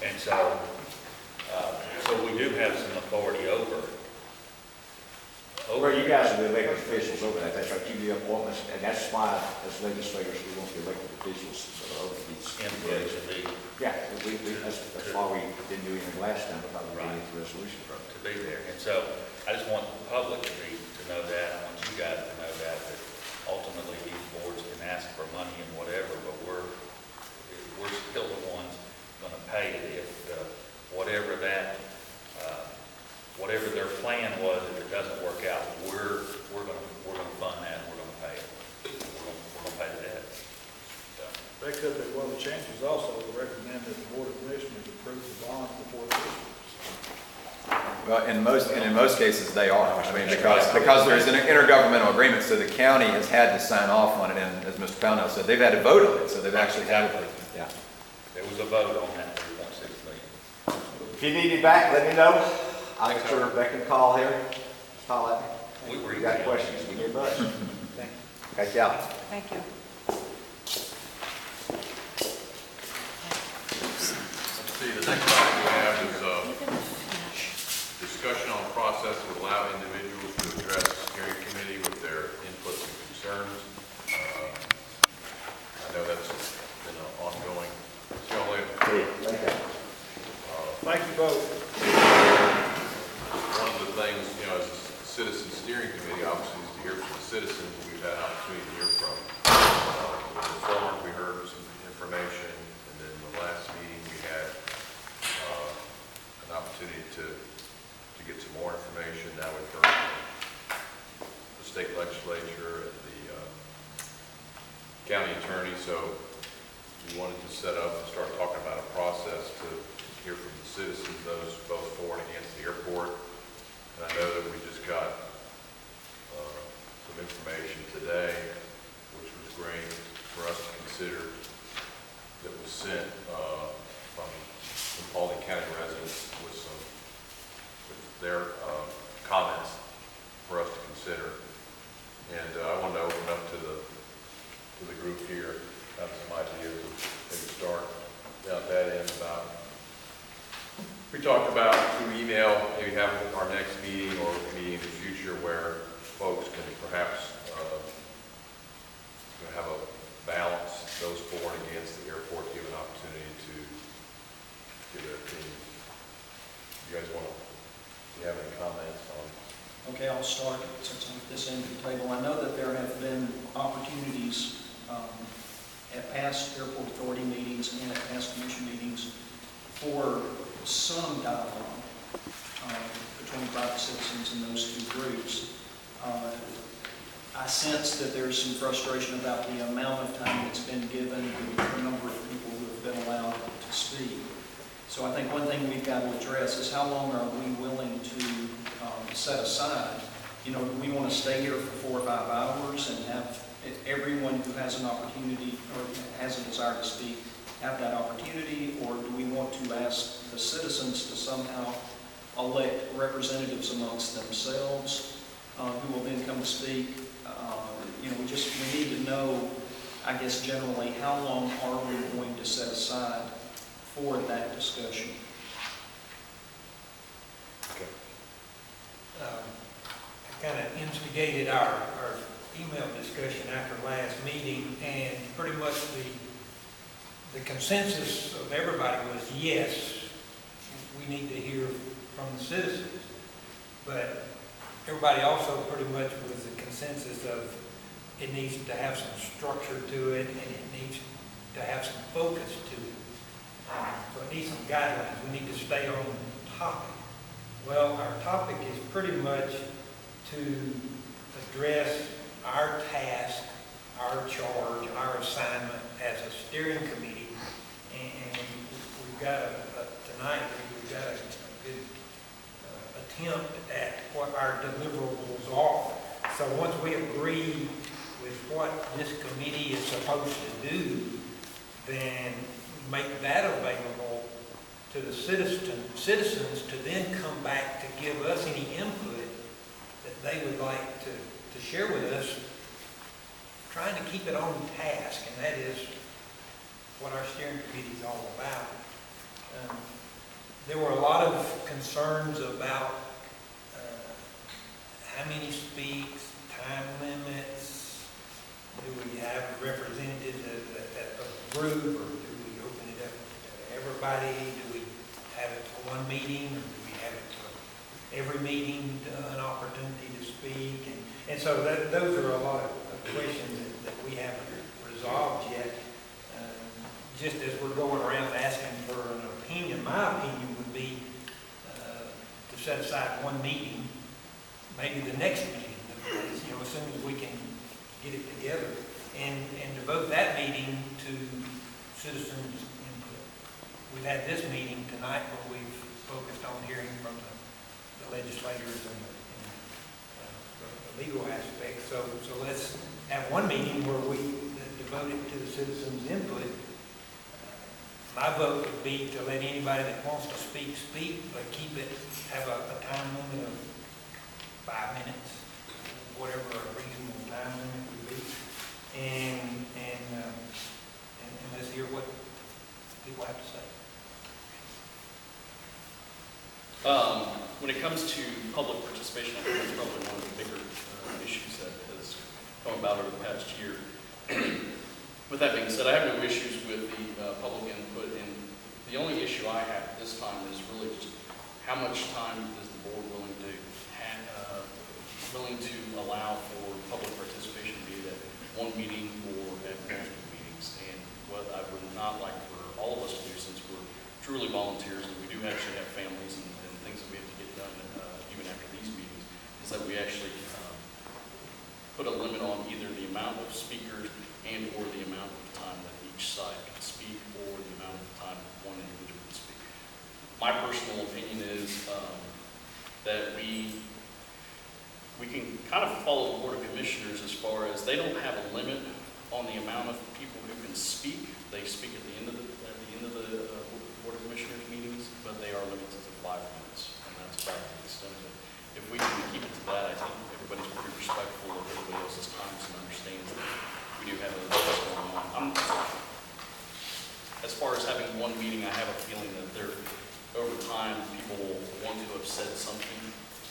And so, so we do have some authority over. Well, you guys are the elected officials over that, that's right, you do appointments, and that's why, as legislators, we want the elected officials over these. Yeah, that's why we didn't do anything last time, because we didn't get the resolution from it. To be there. And so I just want the public to know that. I want you guys to know that ultimately these boards can ask for money and whatever, but we're still the ones going to pay it if whatever their plan was, if it doesn't work out, we're going to fund that and we're going to pay it. We're going to pay the debt. So. That could be one of the changes also, to recommend that the board of commissioners approve the bonds before the issuance. Well, in most cases, they are. I mean, because there's an intergovernmental agreement, so the county has had to sign off on it, and as Mr. Pownell said, they've had to vote on it, so they've actually had it. Yeah. There was a vote on that 3.6 million. If you need me back, let me know. I'll make sure Rebecca can call here, just holler at me. We were If you got questions, give me a buzz. Thank you. Thank y'all. Thank you. Let's see, the next item we have is discussion on process to allow individuals to address the steering committee with their inputs and concerns. I know that's been an ongoing. See y'all later. Thank you. Thank you both. One of the things, as a citizen steering committee, obviously, is to hear from the citizens. We've had an opportunity to hear from the farm. We heard some information, and then the last meeting we had an opportunity to get some more information. Now we've heard from the state legislature and the county attorney. So we wanted to set up and start talking about a process to hear from the citizens, those both for and against the airport. And I know that we just got some information today, which was great for us to consider, that was sent from Paulding County residents with their comments for us to consider. And I wanted to open up to the group here, have some ideas of maybe start down at that end about. We talked talk about through email, maybe have our next meeting or meeting in the future where folks can perhaps have a balance, those for and against the airport, give an opportunity to give their opinion. You guys want to, do you have any comments on? Okay, I'll start since I'm at this end of the table. I know that there have been opportunities at past airport authority meetings and at past commission meetings for some dialogue between private citizens and those two groups. I sense that there's some frustration about the amount of time that's been given and the number of people who have been allowed to speak. So I think one thing we've got to address is how long are we willing to set aside? You know, do we want to stay here for 4 or 5 hours and have everyone who has an opportunity or has a desire to speak have that opportunity, or do we want to ask the citizens to somehow elect representatives amongst themselves who will then come to speak? You know, we need to know, I guess, generally, how long are we going to set aside for that discussion? Okay. I kind of instigated our email discussion after last meeting, and pretty much the consensus of everybody was, yes, we need to hear from the citizens. But everybody also pretty much was the consensus of it needs to have some structure to it, and it needs to have some focus to it. So it needs some guidelines. We need to stay on topic. Well, our topic is pretty much to address our task, our charge, our assignment as a steering committee. And we've got tonight, we've got a good attempt at what our deliverables are. So once we agree with what this committee is supposed to do, then make that available to the citizens to then come back to give us any input that they would like to share with us, trying to keep it on task, and that is what our steering committee is all about. There were a lot of concerns about how many speaks, time limits, do we have representatives at a group, or do we open it up to everybody? Do we have it for one meeting, or do we have it for every meeting, an opportunity to speak? And so those are a lot of questions that we haven't resolved yet. Just as we're going around asking for an opinion, my opinion would be to set aside one meeting, maybe the next meeting, as soon as we can get it together, and devote that meeting to citizens input. We've had this meeting tonight where we've focused on hearing from the legislators and the legal aspects. So let's have one meeting where we devote it to the citizens' input. My vote would be to let anybody that wants to speak, but have a time limit of 5 minutes, whatever a reasonable time limit would be. And let's hear what people have to say. When it comes to public participation, I think that's probably one of the bigger issues that has come about over the past year. With that being said, I have no issues with the public input, and the only issue I have this time is really just how much time is the board willing to allow for public participation, be it at one meeting or at multiple meetings. And what I would not like for all of us to do, since we're truly volunteers and we do actually have families and things that we have to get done even after these meetings, is that we actually put a limit on either the amount of speakers and or the amount of time that each side can speak, or the amount of time one individual can speak. My personal opinion is that we can kind of follow the Board of Commissioners as far as they don't have a limit on the amount of people who can speak. They speak at the end of the Board of Commissioners meetings, but they are limited to 5 minutes, and that's about the extent of it. If we can keep it to that, I think everybody's pretty respectful of everybody else's times and understands that we do have other things going on. As far as having one meeting, I have a feeling that over time, people will want to have said something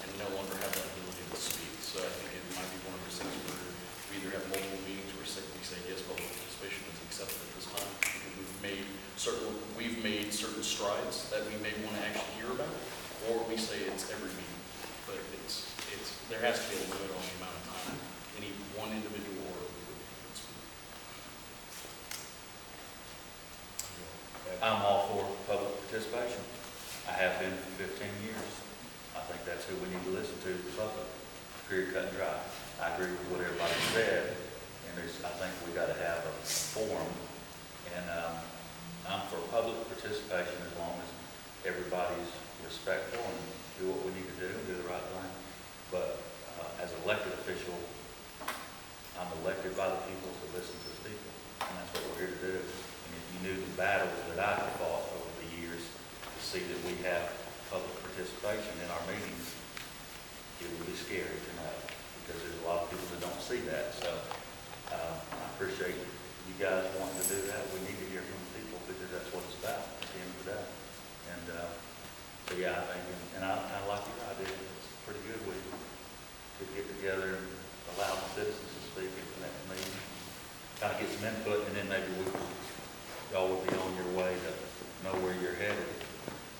and no longer have that ability to speak. So I think it might be one of those things where we either have multiple meetings where we say, yes, public participation is accepted at this time, because we've made certain strides that we may want to actually hear about, or we say it's every meeting. But there has to be a limit on the amount of time any one individual or group can speak. I'm all for public participation. I have been for 15 years. I think that's who we need to listen to, the public, period, cut and dry. I agree with what everybody said, and I think we got to have a forum, and I'm for public participation as long as everybody's respectful and do what we need to do and do the right thing. But as an elected official, I'm elected by the people to listen to the people, and that's what we're here to do. And if you knew the battles that I have fought over the years to see that we have public participation in our meetings, it would be scary to know, because there's a lot of people that don't see that. So I appreciate you guys wanting to do that. We need to hear from the people, because that's what it's about at the end of the day. And but yeah, I think, and I like your idea. It's pretty good. We could get together and allow the citizens to speak at the next meeting, kind of get some input, and then maybe y'all would be on your way to know where you're headed.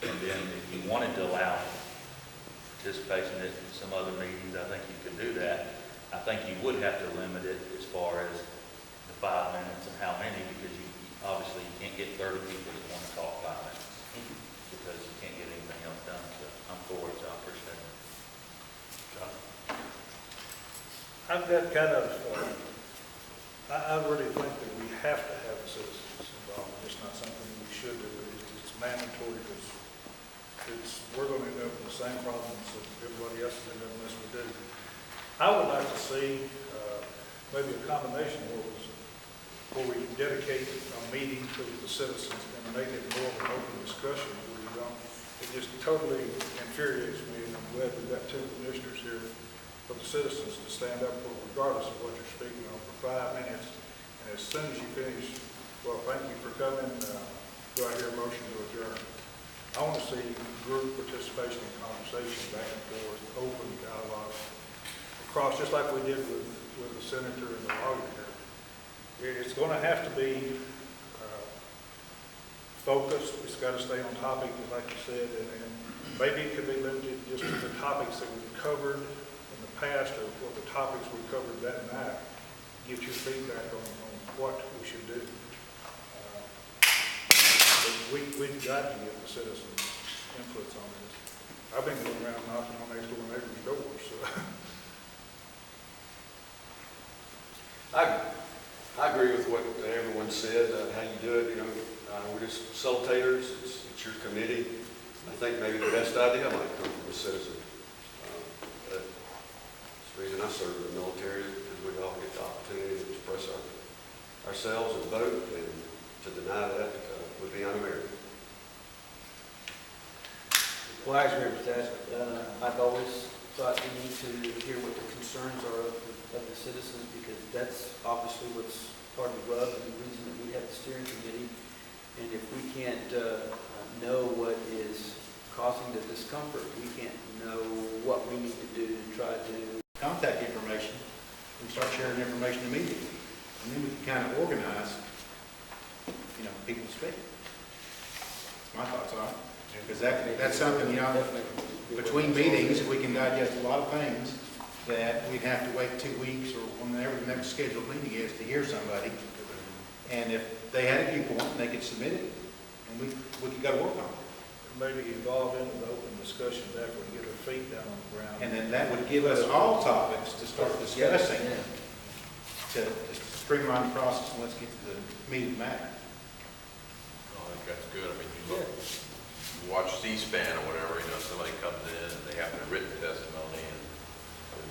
And then if you wanted to allow participation at some other meetings, I think you could do that. I think you would have to limit it as far as the 5 minutes and how many, because obviously you can't get 30 people that want to talk 5 minutes, because you can't get anything else done. So I'm for it, so I appreciate it. John? I've got kind of, I really think that we have to have the citizens involved. It's not something we should do. It's mandatory, because we're going to end up with the same problems that everybody else is ending up unless we do. I would like to see maybe a combination where we dedicate a meeting to the citizens and make it more of an open discussion. Where you don't, it just totally infuriates me, and I'm glad we've got 2 commissioners here for the citizens to stand up for, regardless of what you're speaking on, for 5 minutes. And as soon as you finish, well, thank you for coming. Do I hear a motion to adjourn? I want to see group participation and conversation back and forth, open dialogue across, just like we did with the senator and the lawyer here. It's going to have to be focused. It's got to stay on topic, like you said, and maybe it could be limited just to the topics that we've covered in the past, or what the topics we covered that night. Get your feedback on what we should do. But we've got to get the citizens' inputs on this. I've been going around knocking on next door neighbors' doors, so. I agree with what everyone said, how you do it. We're just facilitators. It's your committee. I think maybe the best idea might come from the citizen. That's the reason I serve in the military, because we all get the opportunity to express ourselves and vote, and to deny that would be un-American. Well, I agree with that. I've always thought we need to hear what the concerns are of the citizens, because that's obviously what's part of the rub and the reason that we have the steering committee. And if we can't know what is causing the discomfort, we can't know what we need to do to try to contact information. We start sharing information immediately, and then we can kind of organize, people to speak. That's my thoughts on it. Because that's something, between meetings, we can digest a lot of things that we'd have to wait 2 weeks or whenever the next scheduled meeting is to hear somebody. And if they had a viewpoint, they could submit it, and we could go to work on it. Maybe evolve into the open discussions after we get our feet down on the ground. And then that would give us all topics to start discussing, to streamline the process, and let's get to the meat of the matter. I think that's good. I mean, you watch C-SPAN or whatever, somebody comes in and they have their written testimony, and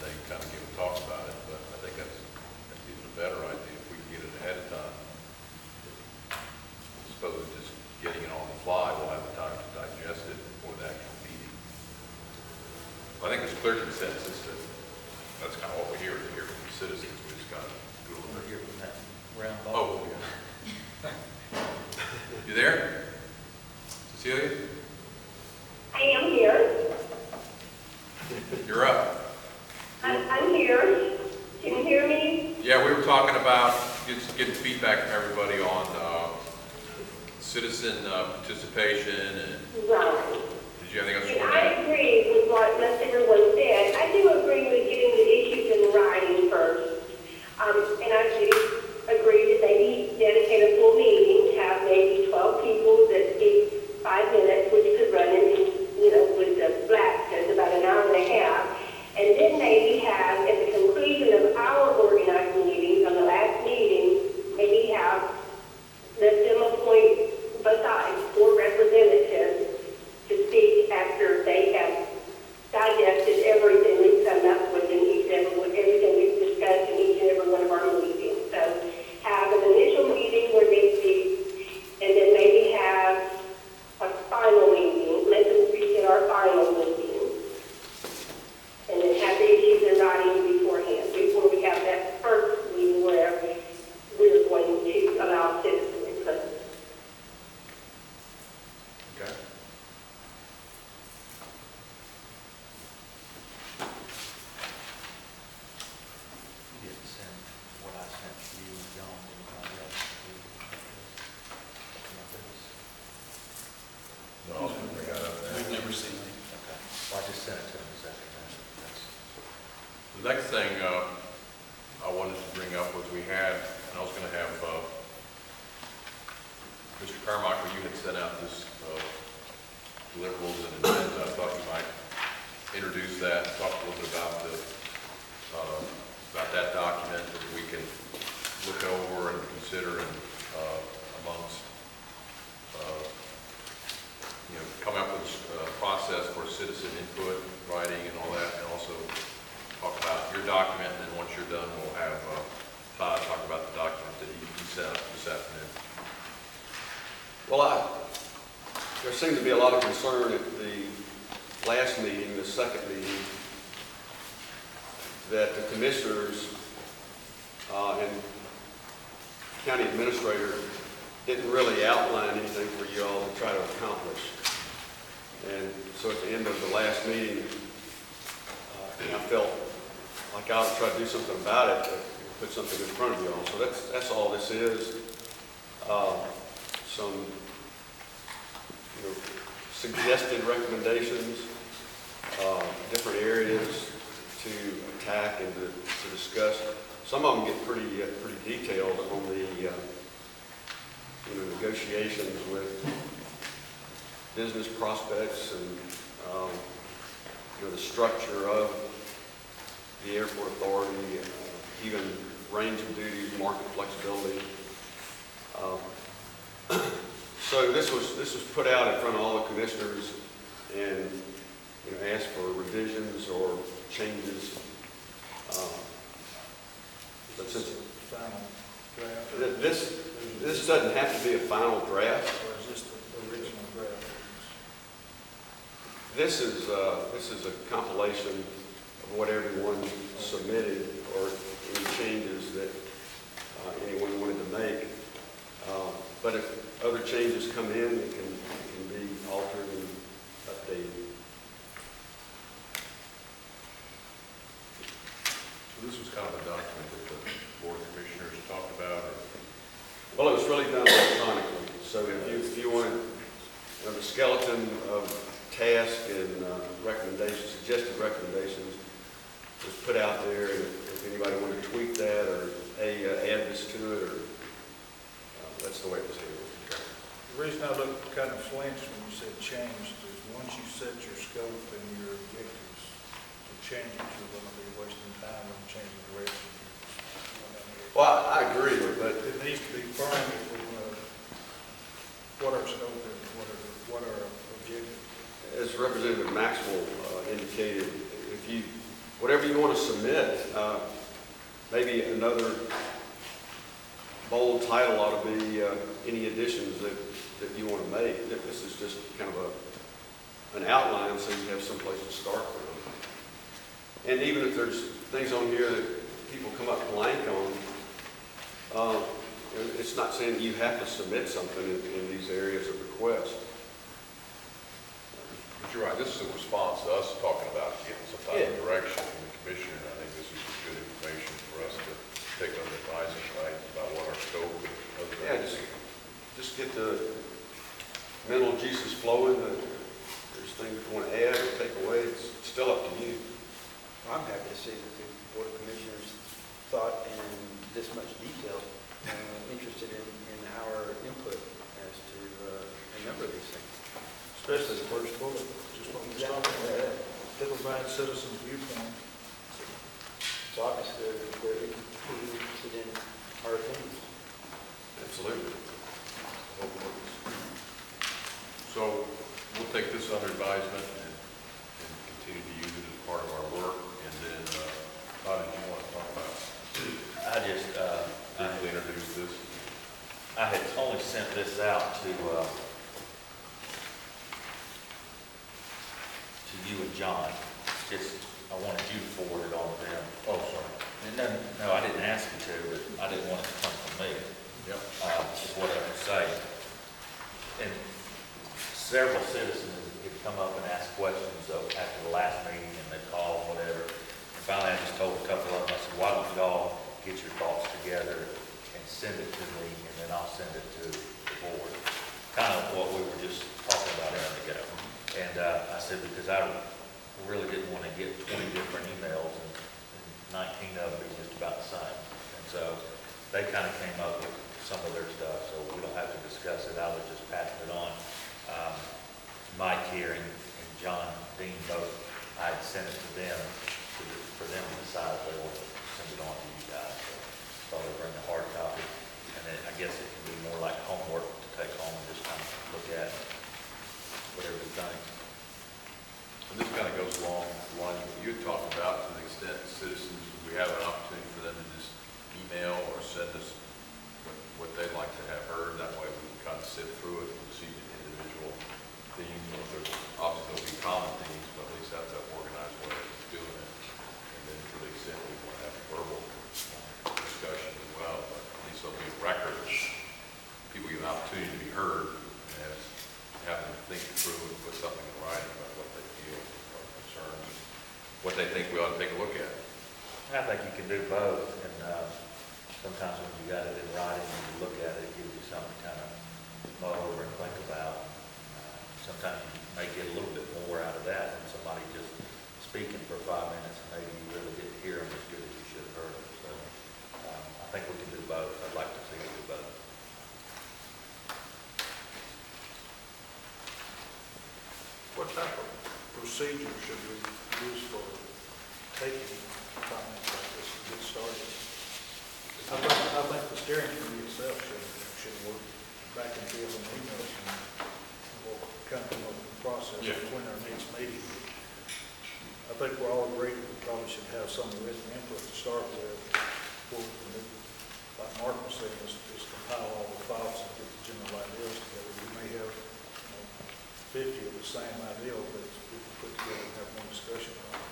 they kind of give a talk about it. But I think that's even a better idea if we can get it ahead of time. I suppose just getting it on the fly, we'll have the time to digest it before the actual meeting. I think there's clear consensus that that's kind of what we hear from the citizens. We just got to do a little bit. Hear from that round ball. Oh, yeah. You there? Cecilia? getting feedback from everybody on citizen participation and Right. did you have anything else you And wanted to I add? agree with what most everyone said. I do agree with getting the issues in writing first. And I do agree that maybe dedicate a full meeting, have maybe 12 people that speak 5 minutes, which could run into, with the blast test about an hour and a half. And then maybe have, at the conclusion of our organized meetings, on the last meeting, maybe have, let them appoint besides 4 representatives to speak after they have digested everything we've come up with in each and everything we've discussed in each and every one of our meetings. So have an initial meeting where they speak, and then maybe have a final meeting, let them speak at our final meeting, and then have the issues in writing beforehand, before we have that first meeting where we're going to allow citizen input. Okay. You didn't send what I sent you, John, to anybody else. No, I was going to bring that up there. We've never seen it. Okay. Well, I just sent it to him this afternoon. That's- The next thing I wanted to bring up was we had, and I was going to have Mr. Carmichael, you had sent out this deliverables and agenda. I thought you might introduce that, talk a little bit about that document that we can look over and consider and amongst, come up with a process for citizen input, writing and all that, and also talk about your document, and then once you're done, we'll have Todd talk about the document that he sent out this afternoon. Well, there seemed to be a lot of concern at the last meeting, the second meeting, that the commissioners and county administrator didn't really outline anything for you all to try to accomplish. And so at the end of the last meeting, I felt like I ought to try to do something about it, put something in front of you all. So that's all this is. Some suggested recommendations, different areas to attack and to discuss. Some of them get pretty detailed on the negotiations with business prospects and the structure of the airport authority, even range of duties, market flexibility. So this was put out in front of all the commissioners and asked for revisions or changes. But since Final draft, this doesn't have to be a final draft. or is this the original draft? This is a compilation of what everyone submitted or any changes that anyone wanted to make. But if other changes come in, it can be altered and updated. So this was kind of a document that the Board of Commissioners talked about. Well, it was really done electronically. So if you wanted the skeleton of task and recommendations, suggested recommendations, was put out there. And if anybody wanted to tweak that or add this to it, or that's the way it was handled. The reason I looked kind of flinched when you said changed is once you set your scope and your objectives, to change it, you're going to be wasting time and changing direction. Well, I agree, but It needs to be firm if we want to, what our scope is, what our objective. as Representative Maxwell indicated, whatever you want to submit, maybe another bold title ought to be any additions that you want to make. This is just kind of an outline so you have some place to start from. And even if there's things on here that people come up blank on, it's not saying that you have to submit something in these areas of request. But you're right, this is a response to us talking about getting some type of direction from the commissioner. And I think this is just good information for us to take under advisement, right, about what our scope just get the mental juices flowing. There's things you want to add or take away, it's still up to you. I'm happy to see that the Board of Commissioners thought in this much detail, interested in our input as to a number of these things. Especially the first bullet, just what we was talking about, to provide citizens viewpoint. So obviously, they're interested in our opinions. Absolutely. So we'll take this under advisement and continue to use it as part of our work. And then, how did you want to talk about? I just, Briefly introduce this. I had only sent this out to you and John. Just, I wanted you to forward it on to them. Oh, sorry. And no, I didn't ask you to, but I didn't want it to come from me. Yep. Is what I would say. And several citizens had come up and asked questions after the last meeting, and they called, whatever. And finally, I just told a couple of them, I said, why don't y'all get your thoughts together and send it to me, and then I'll send it to the board. Kind of what we were just talking about a minute ago. And I said, because I really didn't want to get 20 different emails, and 19 of them be just about the same. And so they kind of came up with some of their stuff, so we don't have to discuss it. I was just passing it on. Mike here and John Dean both, I had sent it to them for them to decide if they want to send it on to you guys. So they'll bring a hard copy, and then I guess it can be more like homework to take home and just kind of look at whatever you think. And this kind of goes along the line you had talked about, to the extent citizens, we have an opportunity for them to just email or send us what they'd like to have heard. That way we can kind of sit through it and see the individual themes. Obviously there'll be common themes, but at least that's an organized way of doing it. And then to the extent we want to have a verbal discussion as well, but at least there'll be a record. People get an opportunity to be heard and have them think through and put something in writing about what they feel or concerns, what they think we ought to take a look at. I think you can do both, and sometimes when you got it in writing and you look at it, it gives you something to kind of mull over and think about. Sometimes you may get a little bit more out of that than somebody just speaking for 5 minutes, and maybe you really didn't hear them as good as you should have heard them. So I think we can do both. I'd like to see us do both. What type of procedure should we use for taking comments like this and get started? I think the steering committee itself should work back and forth on emails, and we'll kind of come up with a process between our next meeting. I think we're all agreed that we probably should have some written input to start with. Like Mark was saying, is compile all the thoughts and get the general ideas together. We may have 50 of the same idea, but we can put together and have one discussion on it.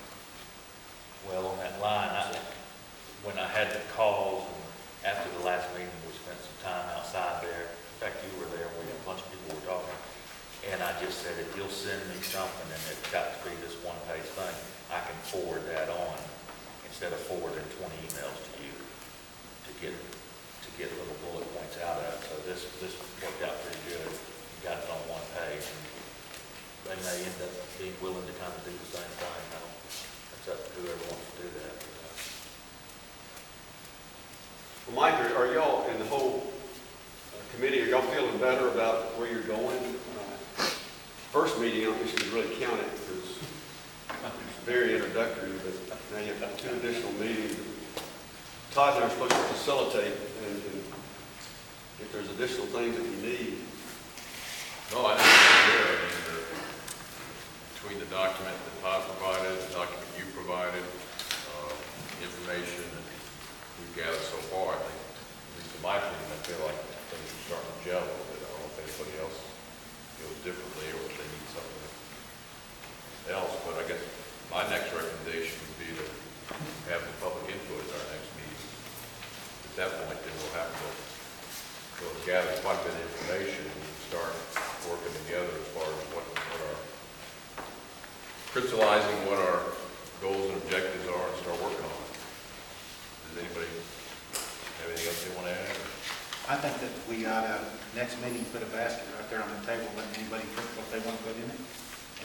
Well, on that line, when I had the calls, and after the last meeting, we spent some time outside there. In fact, you were there, a bunch of people were talking. And I just said, if you'll send me something, and it's got to be this one-page thing, I can forward that on, instead of forwarding 20 emails to you to get little bullet points out of it. So this worked out pretty good. You got it on one page. And they may end up being willing to kind of do the same thing. It's up to whoever wants to do that. Well, Mike, are y'all in the whole committee, are y'all feeling better about where you're going? First meeting, I don't think you really count it because it's very introductory, but now you have 2 additional meetings. Todd and I are supposed to facilitate, and if there's additional things that you need. No, I think it's good. I mean, between the document that Todd provided, the document you provided, information that we've gathered so far, I think, at least in my opinion, I feel like things are starting to gel a little bit. I don't know if anybody else feels differently or if they need something else, but I guess my next recommendation would be to have the public input at our next meeting. At that point, then we'll have to gather quite a bit of information and start working together as far as what our crystallizing what our goals and objectives are and start working on it. Does anybody have anything else they want to add? I think that we ought to, next meeting, put a basket right there on the table, let anybody pick what they want to put in it.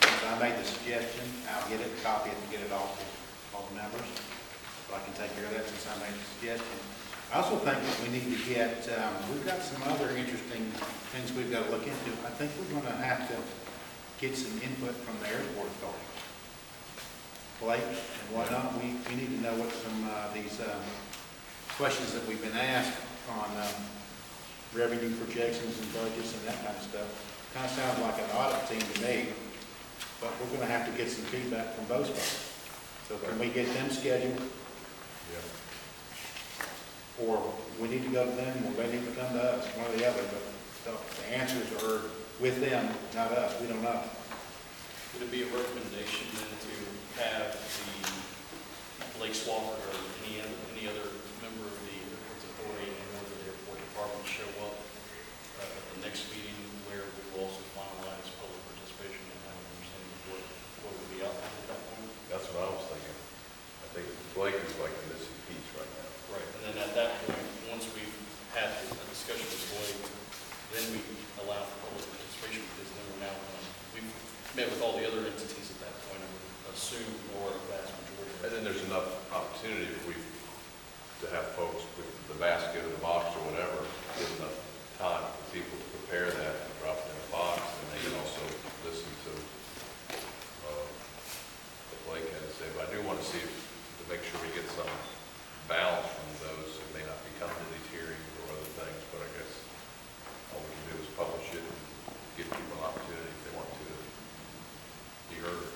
And so I made the suggestion, I'll get it, copy it, and get it off to all the members. So I can take care of that since I made the suggestion. I also think that we need to get, we've got some other interesting things we've got to look into. I think we're going to have to get some input from the airport authority. Blake and whatnot, we need to know what some these questions that we've been asked on revenue projections and budgets and that kind of stuff. Kind of sounds like an audit team to me, but we're going to have to get some feedback from those folks. So can we get them scheduled? Yeah. Or we need to go to them, or they need to come to us, one or the other, but the answers are with them, not us, we don't know. Would it be a recommendation then to have the Lake Swafford or any other member of the airport authority and or the airport department show up at the next meeting where we will also finalize public participation and have an understanding of what would be outlined at that point? That's what I was thinking. I think Blake is like the missing piece right now. Right, and then at that point, once we've had a discussion with Blake, then we allow for public participation because then we're now, we've met with all the other entities at that point, I would assume, or a vast majority. And then there's enough opportunity if we, to have folks with the basket or the box or whatever, give enough time for people to prepare that, and drop it in a box, and they can also listen to what Blake had to say. But I do want to see, to make sure we get some balance from those who may not be coming to these hearings or other things, but I guess all we can do is publish it and give people an opportunity if they want to be heard.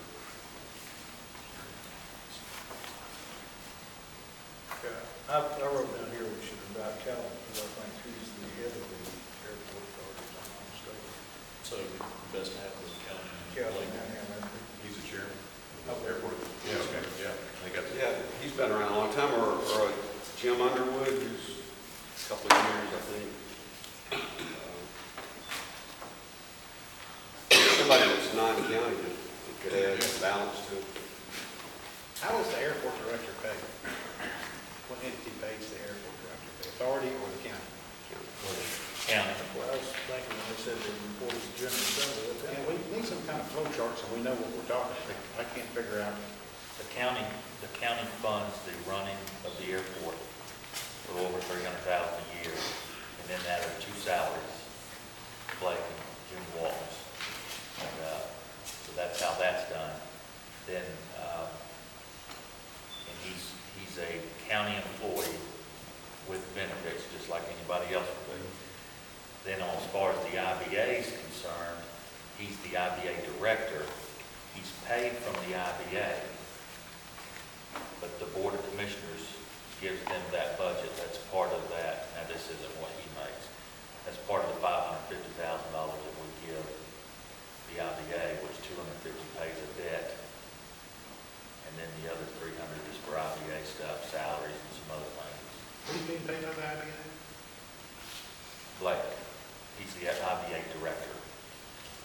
I wrote down here we should invite Calvin, because I think he's the head of the airport authority, if I'm not mistaken. So best to have the county. Calvin, down here, remember? He's the chairman of the airport. Yeah, okay, yeah. I think that's. Yeah, he's been around a long time, or Jim Underwood, who's a couple of years, I think. Somebody that's non-county that could add balance to it. How is the airport director paid? What entity pays the airport director? The authority or the county? County. Well, I was thinking when they said they reported to General Assembly, And we need some kind of flow chart so we know what we're talking about. I can't figure out. The county funds the running of the airport for over $300,000 a year, and then that are two salaries, Blake and Jim Walters. And so that's how that's done. Then, and he's a county employee with benefits, just like anybody else would be. Then as far as the IBA is concerned, he's the IBA director. He's paid from the IBA, but the Board of Commissioners gives them that budget. That's part of that. Now, this isn't what he makes. That's part of the $550,000 that we give the IBA, which $250 pays a debt. And then the other $300 is for IBA stuff, salaries and some other things. What are you being paid by the IBA? Blake, he's the IBA director.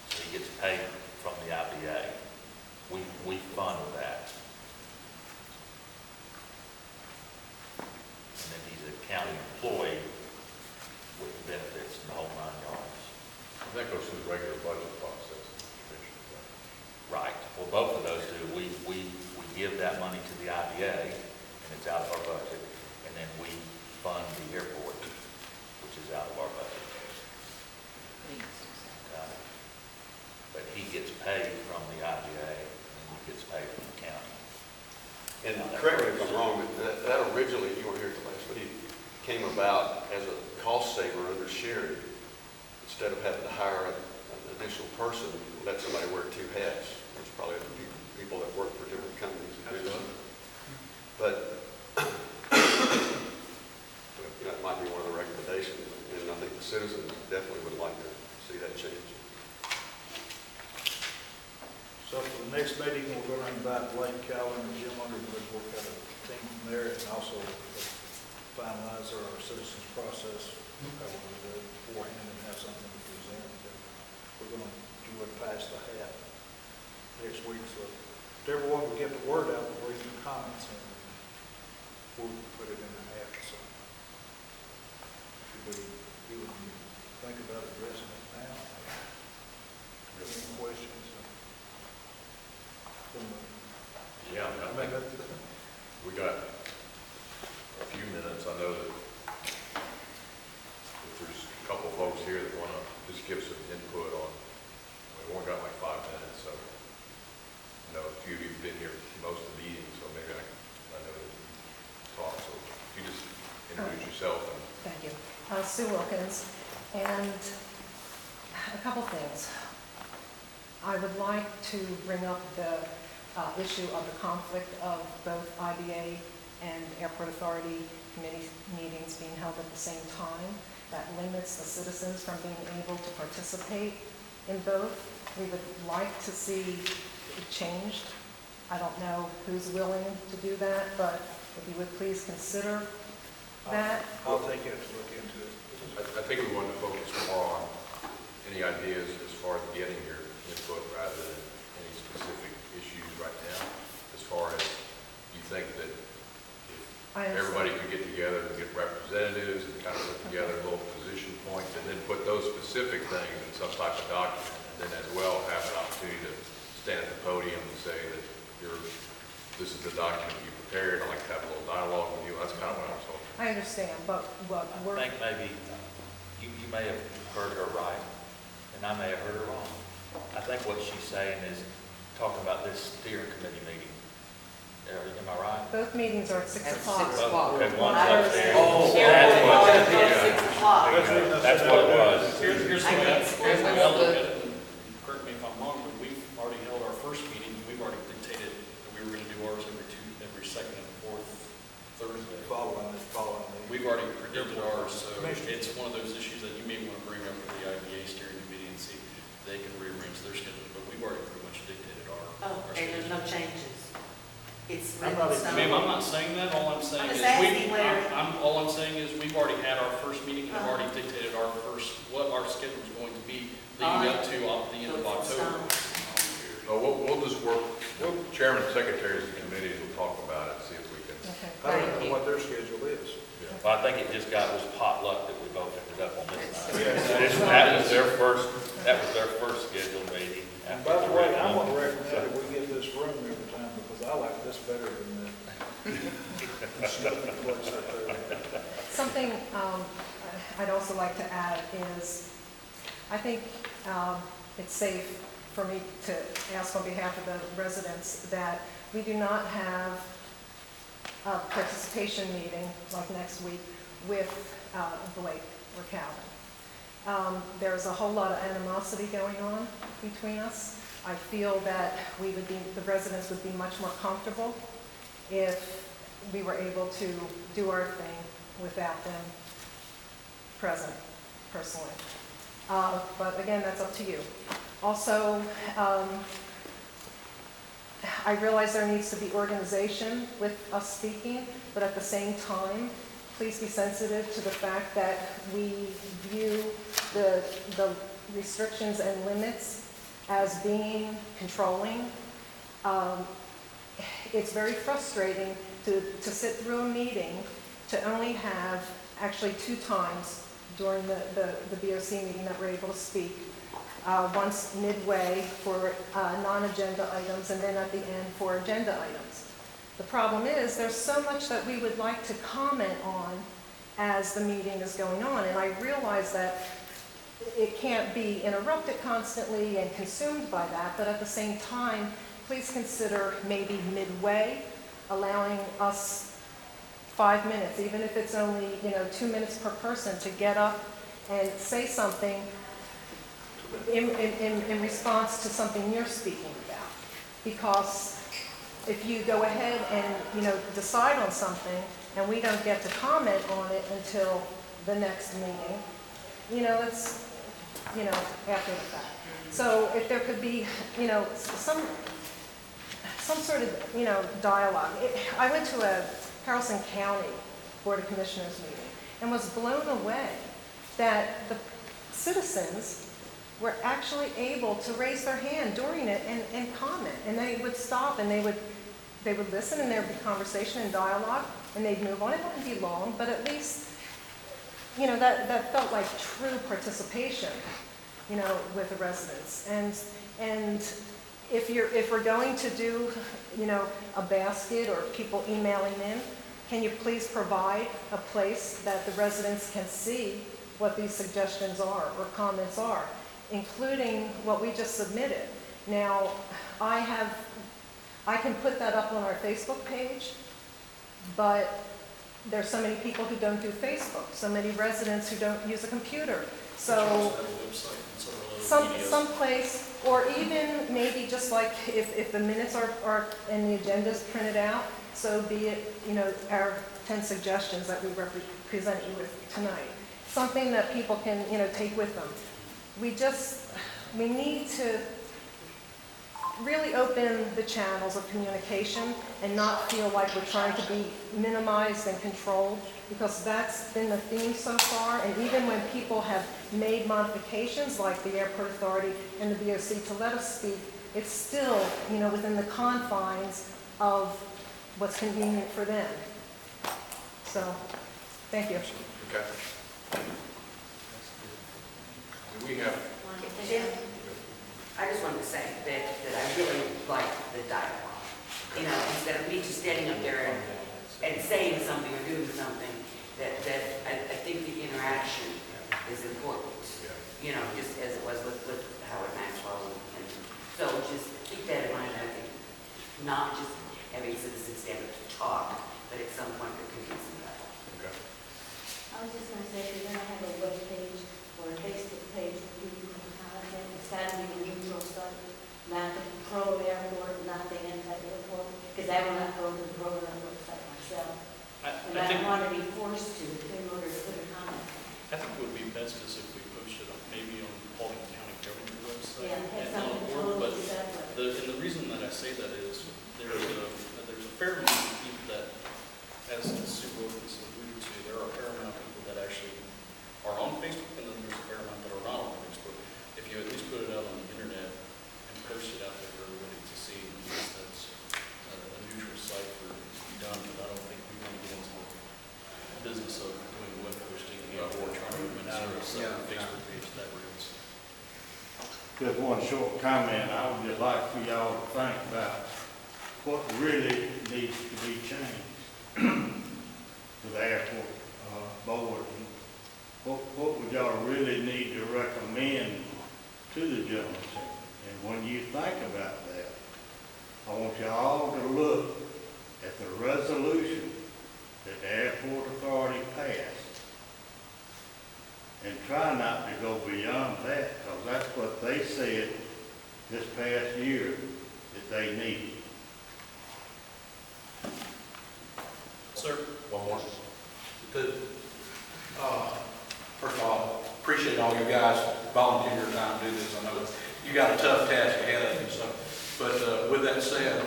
So he gets paid from the IBA. We fund that. And then he's a county employee with benefits and the whole 9 yards. And that goes through the regular budget process. Right. Well, both of those do. We give that money to the IBA, and it's out of our budget, and then we fund the airport, which is out of our budget. Okay. But he gets paid from the IBA, and he gets paid from the county. And correct me if I'm wrong, but that originally, you weren't here at the last meeting, came about as a cost saver under sharing. Instead of having to hire an additional person, let somebody wear two hats. There's probably other people that work for different companies. But that might be one of the recommendations, and I think the citizens definitely would like to see that change. So for the next meeting, we're going to invite Blake, Calvin, and Jim Underwood, work out a team from there, and also finalize our citizens process beforehand and have something to present. We're going to do it past the hat next week, so everyone will get the word out, we'll read the comments, and we'll put it in the hat, so should be you would think about addressing it now. Any questions? Yeah, I mean, we got a few minutes. I know that if there's a couple of folks here that want to just give some input on, we've only got like 5 minutes, so I know a few of you have been here most of the meetings, so maybe I know that you talk. So if you just introduce yourself and Thank you. Sue Wilkins, and a couple things. I would like to bring up the issue of the conflict of both IBA and Airport Authority committee meetings being held at the same time. That limits the citizens from being able to participate in both. We would like to see it changed. I don't know who's willing to do that, but if you would please consider that. I'll take it to look into it. I think we want to focus more on any ideas as far as getting your input rather than any specific issues right now. As far as you think that if everybody could get together and get representatives and kind of put together little position points and then put those specific things in some type of document, and then as well have an opportunity to stand at the podium and say that this is the document you prepared. I'd like to have a little dialogue with you. That's kind of what I was hoping. I understand, but what we're... I think maybe you may have heard her right, and I may have heard her wrong. I think what she's saying is talking about this steering committee meeting. Am I right? Both meetings are at 6 o'clock. Okay, one's I upstairs. understand. That's what it was. Here's the way I look at it, and correct me if I'm wrong, but we've already held our first meeting, we've already dictated that we were going to do ours every second and fourth Thursday. Following. We've already predicted ours, so it's one of those issues that you may want to bring up with the IBA steering committee and see if they can rearrange their schedule, but we've already pretty much dictated our And there's schedule. no changes. It's I'm written not in even- stone. Ma'am, I'm not saying that, all I'm saying I'm is, just asking where- all I'm saying is, we've already had our first meeting, and I've already dictated what our schedule is going to be leading up to the end of So it's in October. stone. We'll just work, chairman and secretaries of the committees will talk about it, see if we can. Okay. I don't know what their schedule is. Well, I think it just was potluck that we both ended up on this night. Yes. That was their first scheduled meeting. And after by the way, original. I'm gonna recommend that we get this room every time, because I like this better than the stuffy place up there. Something I'd also like to add is, I think it's safe for me to ask on behalf of the residents that we do not have a participation meeting like next week with Blake or Calvin. There's a whole lot of animosity going on between us. I feel that the residents would be much more comfortable if we were able to do our thing without them present personally. But again, that's up to you. Also, I realize there needs to be organization with us speaking, but at the same time, please be sensitive to the fact that we view the restrictions and limits as being controlling. It's very frustrating to sit through a meeting to only have actually 2 times during the BOC meeting that we're able to speak. Once midway for non-agenda items, and then at the end for agenda items. The problem is there's so much that we would like to comment on as the meeting is going on, and I realize that it can't be interrupted constantly and consumed by that, but at the same time, please consider maybe midway allowing us 5 minutes, even if it's only 2 minutes per person, to get up and say something in response to something you're speaking about. Because if you go ahead and, decide on something and we don't get to comment on it until the next meeting, it's, after the fact. So if there could be, some sort of, dialogue. I went to a Harrison County Board of Commissioners meeting and was blown away that the citizens were actually able to raise their hand during it and comment. And they would stop and they would listen, and there would be conversation and dialogue, and they'd move on. It wouldn't be long, but at least that felt like true participation, with the residents. And if we're going to do, a basket or people emailing in, can you please provide a place that the residents can see what these suggestions are or comments are, including what we just submitted? Now, I can put that up on our Facebook page, but there's so many people who don't do Facebook, so many residents who don't use a computer. So some place, or even maybe just like if the minutes are and the agenda's printed out, so be it, our 10 suggestions that we present you with tonight. Something that people can, take with them. We need to really open the channels of communication and not feel like we're trying to be minimized and controlled, because that's been the theme so far. And even when people have made modifications like the Airport Authority and the BOC to let us speak, it's still, within the confines of what's convenient for them. So, thank you. Okay. Do we have, Jim, I just wanted to say that I really like the dialogue. Instead of me just standing up there and saying something or doing something, that I think the interaction is important. Just as it was with Howard Maxwell. And so just keep that in mind. I think not just having citizens stand up to talk, but at some point there can be some dialogue. okay. I was just going to say, you're going to have a web page or a Facebook page where people can comment. It's got to be the neutral stuff, not the pro-airport, not the anti-airport, because I will not go to the pro-airport website myself. And I don't want to be forced to in order to put a comment. I think it would be best is if we posted it maybe on the Paulding County government website. Yeah, have and something on board, totally but separate. and the reason that I say that is there's a fair amount of people that, as Sue Wilkins alluded to, there are a fair amount of people that actually are on Facebook, and then there's a fair amount that are not on Facebook. If you at least put it out on the internet and post it out there for everybody to see, at least that's a neutral site for it to be done. But I don't think we want to get into the business of doing web posting or trying to administer a separate Facebook page that route. Just one short comment. I would just like for y'all to think about what really needs to be changed to the airport board. What would y'all really need to recommend to the General Assembly? And when you think about that, I want you all to look at the resolution that the Airport Authority passed and try not to go beyond that, because that's what they said this past year that they needed. Sir? One more. First of all, appreciate all you guys volunteering your time to do this. I know you got a tough task ahead of you. So, but with that said,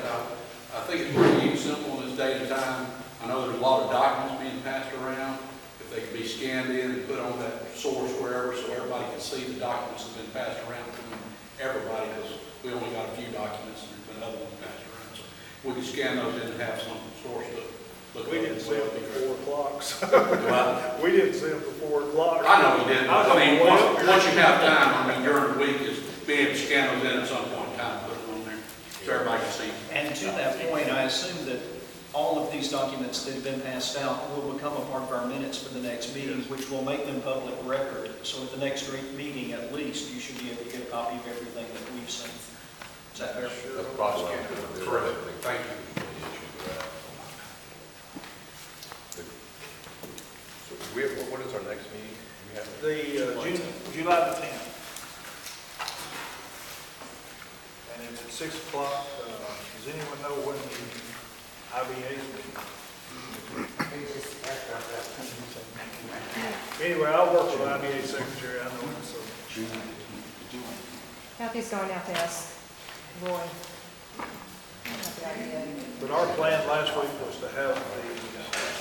I think it's pretty simple in this day and time. I know there's a lot of documents being passed around. If they can be scanned in and put on that source wherever, so everybody can see the documents that have been passed around to everybody, because we only got a few documents and there's been other ones passed around. So we can scan those in and have some source to look at. We didn't see them for 4 o'clock. Well, We didn't see them for 4 o'clock. I know you didn't. I mean, once you have time, during the week, is being able to scan those in at some point in time, put them on there, so everybody can see. And to that point, I assume that all of these documents that have been passed out will become a part of our minutes for the next meeting, which will make them public record. So at the next meeting, at least, you should be able to get a copy of everything that we've sent. Is that fair? Sure. That's possible. Correct. Thank you. So what is our next meeting? We have July the 10th. And it's at 6 o'clock. Does anyone know when the IBA's meeting? Anyway, I'll work with IBA secretary. I know him, so. Kathy's going out to ask Roy about the IDA. But our plan last week was to have the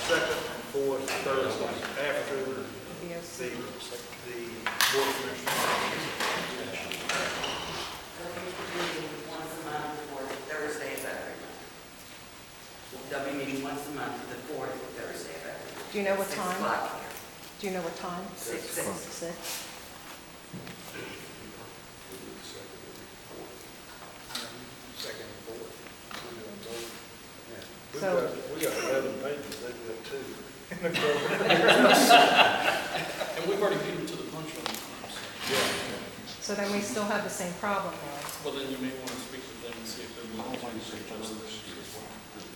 second and fourth Thursdays after the board of commissioners. Once a month or Thursday of every month. They'll be meeting once a month, the fourth Thursday of every month. Do you know what 6 time? o'clock here. Do you know what time? 6. 6. Second and fourth. We're doing both. So- We got 11 pages, they've got 2. And we've already beat them to the punch on the times. So then we still have the same problem though. Well, then you may want to speak to them and see if they're willing to adjust this.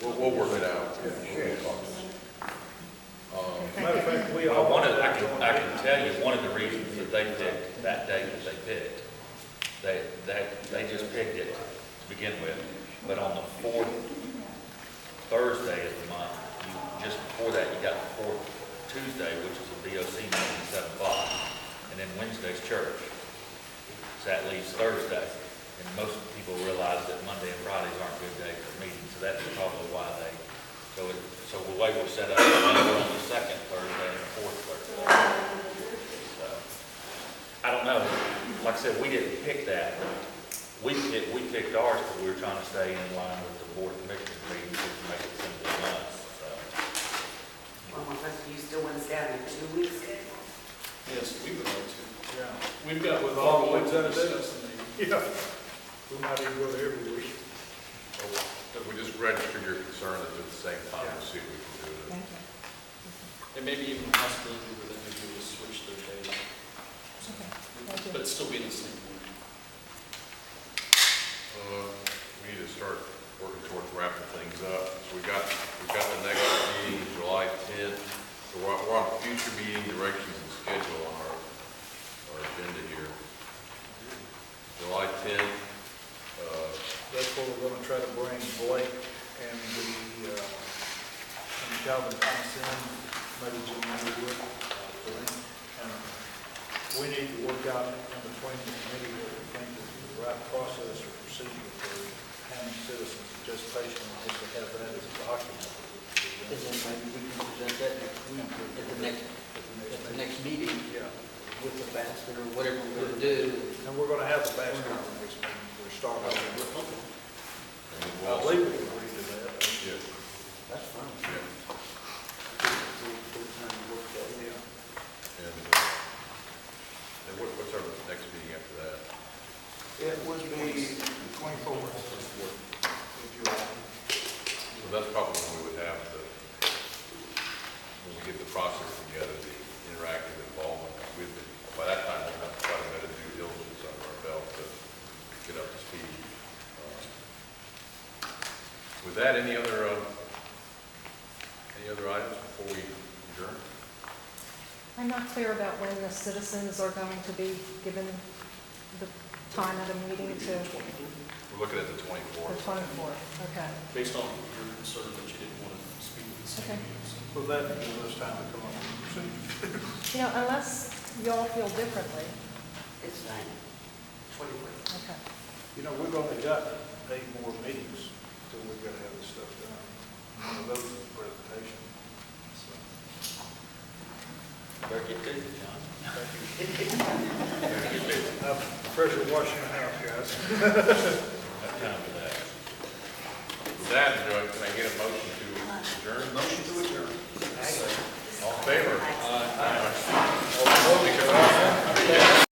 We'll work it out. Matter of fact, we Well, all. I can tell you, one of the reasons that they picked that date that they picked, they just picked it to begin with, but on the 4th Thursday of the month, just before that, you got the 4th Tuesday, which is a BOC meeting at 7 o'clock, and then Wednesday's church. So that leaves Thursday, and most people realize that Monday and Fridays aren't good days for meetings, so that's probably why they, so the way we're set up, we're on the 2nd Thursday and the 4th Thursday. So, I don't know, like I said, we didn't pick that. We picked ours because we were trying to stay in line with the board commissioners meetings, just to make it simple enough, so. One more question, you still want to stay on a 2-week schedule? Yes, we would like to. Yeah. We've got With with all all the the ones that are discuss the meeting. Yeah. We might even go there every week. If we just register your concern at the same time, we'll see if we can do it. Thank you. And maybe even a possibility for them to do is switch their days, Okay, thank you. but still be in the same room. We need to start working towards wrapping things up. So we got the next meeting, July 10th. So we're on future meeting directions and schedule on our agenda here. July 10th, That's where we're gonna try to bring Blake and the, and Calvin Thomas in, maybe Jim Underwood, for them. And we need to work out in between the committee what we think is the right process or procedure for having citizens participation, and just to have that as a document. And then maybe we can present that next week, at the next meeting, Yeah, with the basket or whatever we're gonna do. and we're gonna have the basket on the next meeting, we're starting off with. and I we'll also, believe we agreed to that. yeah, That's fine. yeah. Yeah. And what's our next meeting after that? It would be the 24th of July. So that's probably when we would have when we get the process together, the interactive involvement with it. By that time, we'll have quite a bit of due diligence under our belt to get up to speed. With that, any other items before we adjourn? I'm not clear about when the citizens are going to be given the time at a meeting to We're looking at the the 24th. 24th. Okay. Based on your concern that you didn't want to speak at the same Okay. meeting. so. So that gives us time to come up with a procedure. You know, unless y'all feel differently. It's fine. 24. Okay. You know, we've only got 8 more meetings, so we've got to have this stuff done. One of those is a presentation. So, Better get to it, John. pressure washing the house, guys. Have time for that. With that, can I get a motion to adjourn? Motion to adjourn. All in favor?